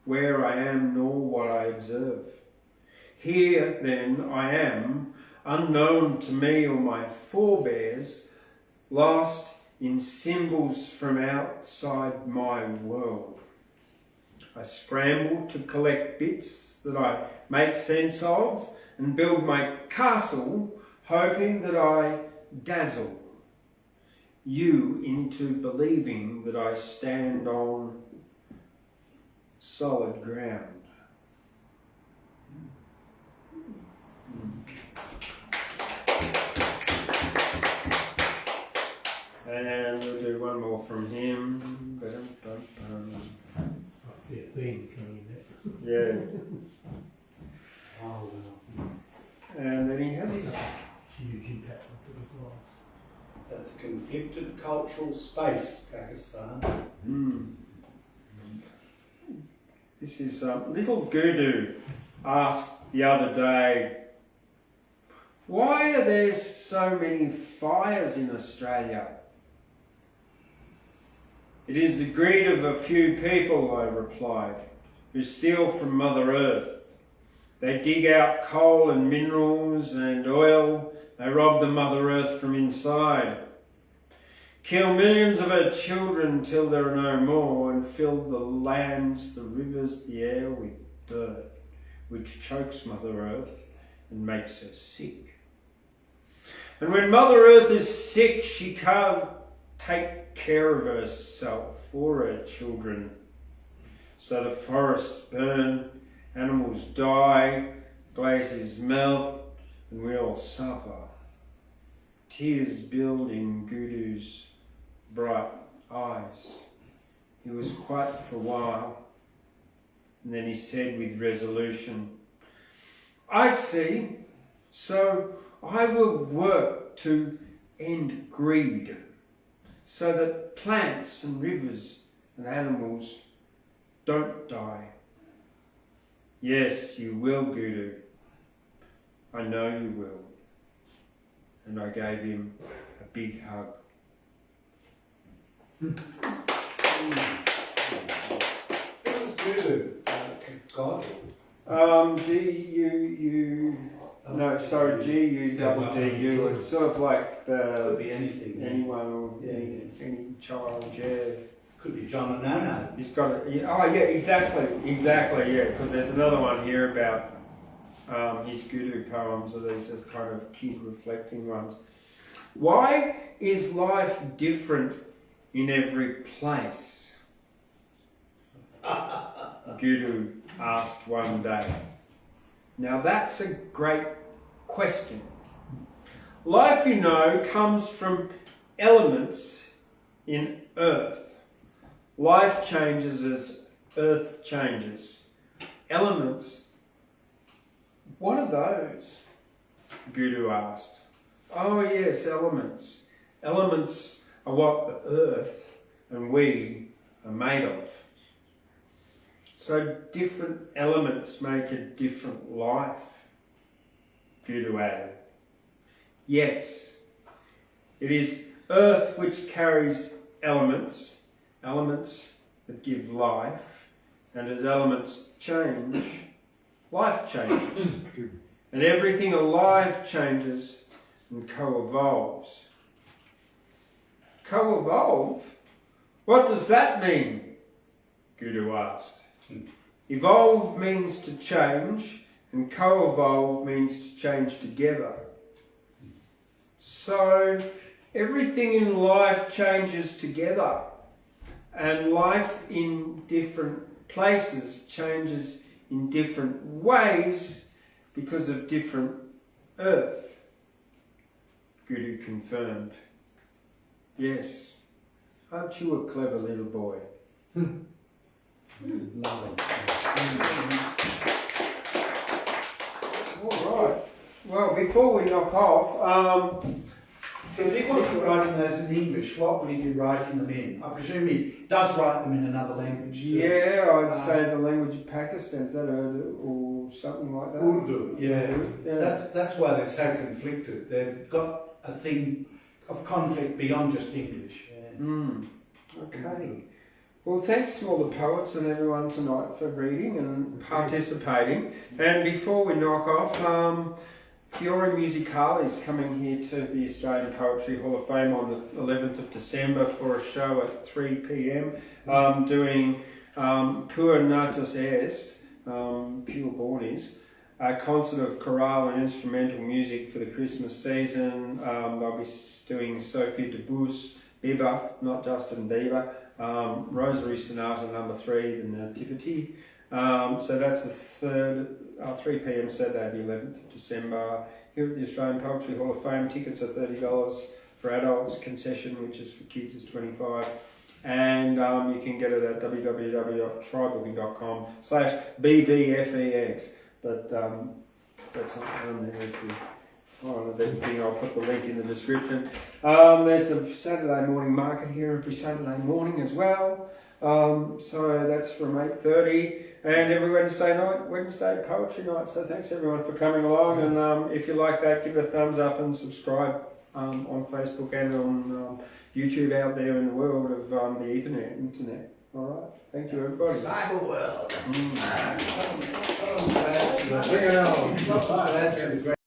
Speaker 1: where I am nor what I observe. Here, then, I am, unknown to me or my forebears, lost in symbols from outside my world. I scramble to collect bits that I make sense of and build my castle, hoping that I dazzle you into believing that I stand on solid ground. And we'll do one more from him.
Speaker 6: I see a theme coming in
Speaker 1: Yeah.
Speaker 2: Oh, well.
Speaker 1: And then he has
Speaker 6: there.
Speaker 1: his...
Speaker 6: Huge impact on people's lives.
Speaker 2: That's a conflicted cultural space, Pakistan.
Speaker 1: This is Little Gudu asked the other day, why are there so many fires in Australia? It is the greed of a few people, I replied, who steal from Mother Earth. They dig out coal and minerals and oil. They rob the Mother Earth from inside. Kill millions of her children till there are no more and fill the lands, the rivers, the air with dirt, which chokes Mother Earth and makes her sick. And when Mother Earth is sick, she can't take care of herself or her children. So the forests burn, animals die, glaciers melt, and we all suffer. Tears build in Gudu's bright eyes. He was quiet for a while, and then he said with resolution, I see, so I will work to end greed, so that plants and rivers and animals don't die. Yes, you will, Gudu. I know you will. And I gave him a big hug.
Speaker 2: What was Gudu? God?
Speaker 1: G-U-D-U. It's sort of like
Speaker 2: Could be anything.
Speaker 1: anyone or any child, yeah.
Speaker 2: Could be John and Nana.
Speaker 1: He's got it. Oh, yeah, exactly, yeah. Because there's another one here about his Gudu poems. Are these are kind of kid reflecting ones. Why is life different in every place? Guru asked one day. Now that's a great question. Life, you know, comes from elements in earth. Life changes as earth changes. Elements, what are those? Guru asked. Oh yes, elements. Elements are what the earth and we are made of. So different elements make a different life, Guru added. Yes, it is earth which carries elements, elements that give life, and as elements change, life changes. And everything alive changes and co-evolves. Co-evolve? What does that mean? Guru asked. Evolve means to change, and co-evolve means to change together. So everything in life changes together, and life in different places changes in different ways because of different earth. Guru confirmed. Yes, aren't you a clever little boy? All right. Well, before we knock off,
Speaker 2: If he wasn't writing those in English, what would he be writing them in? I presume he does write them in another language too.
Speaker 1: yeah, I'd say the language of Pakistan, is that Urdu or something like that?
Speaker 2: Urdu, yeah.
Speaker 1: Yeah.
Speaker 2: That's why they're so conflicted. They've got a thing of conflict beyond just English.
Speaker 1: Okay. Well, thanks to all the poets and everyone tonight for reading and participating. And before we knock off, Fiore Musicale is coming here to the Australian Poetry Hall of Fame on the 11th of December for a show at 3 p.m. Doing Pur Natus Est, Pure Born is, a concert of chorale and instrumental music for the Christmas season. They'll be doing Sophie Debussy, Bieber, not Justin Bieber, Rosary Sonata No. 3, The Nativity. So that's the 3 p.m. Saturday, the 11th of December, here at the Australian Poetry Hall of Fame. Tickets are $30 for adults, concession, which is for kids, is $25. And you can get it at www.trybooking.com/BVFEX. But that's not down there if you want everything. I'll put the link in the description. There's a Saturday morning market here every Saturday morning as well. So that's from 8:30, and every Wednesday night, Wednesday poetry night. So thanks everyone for coming along, and if you like that, give it a thumbs up and subscribe on Facebook and on YouTube out there in the world of the internet. All right, thank you everybody.
Speaker 2: Cyber world.
Speaker 1: Bring it on.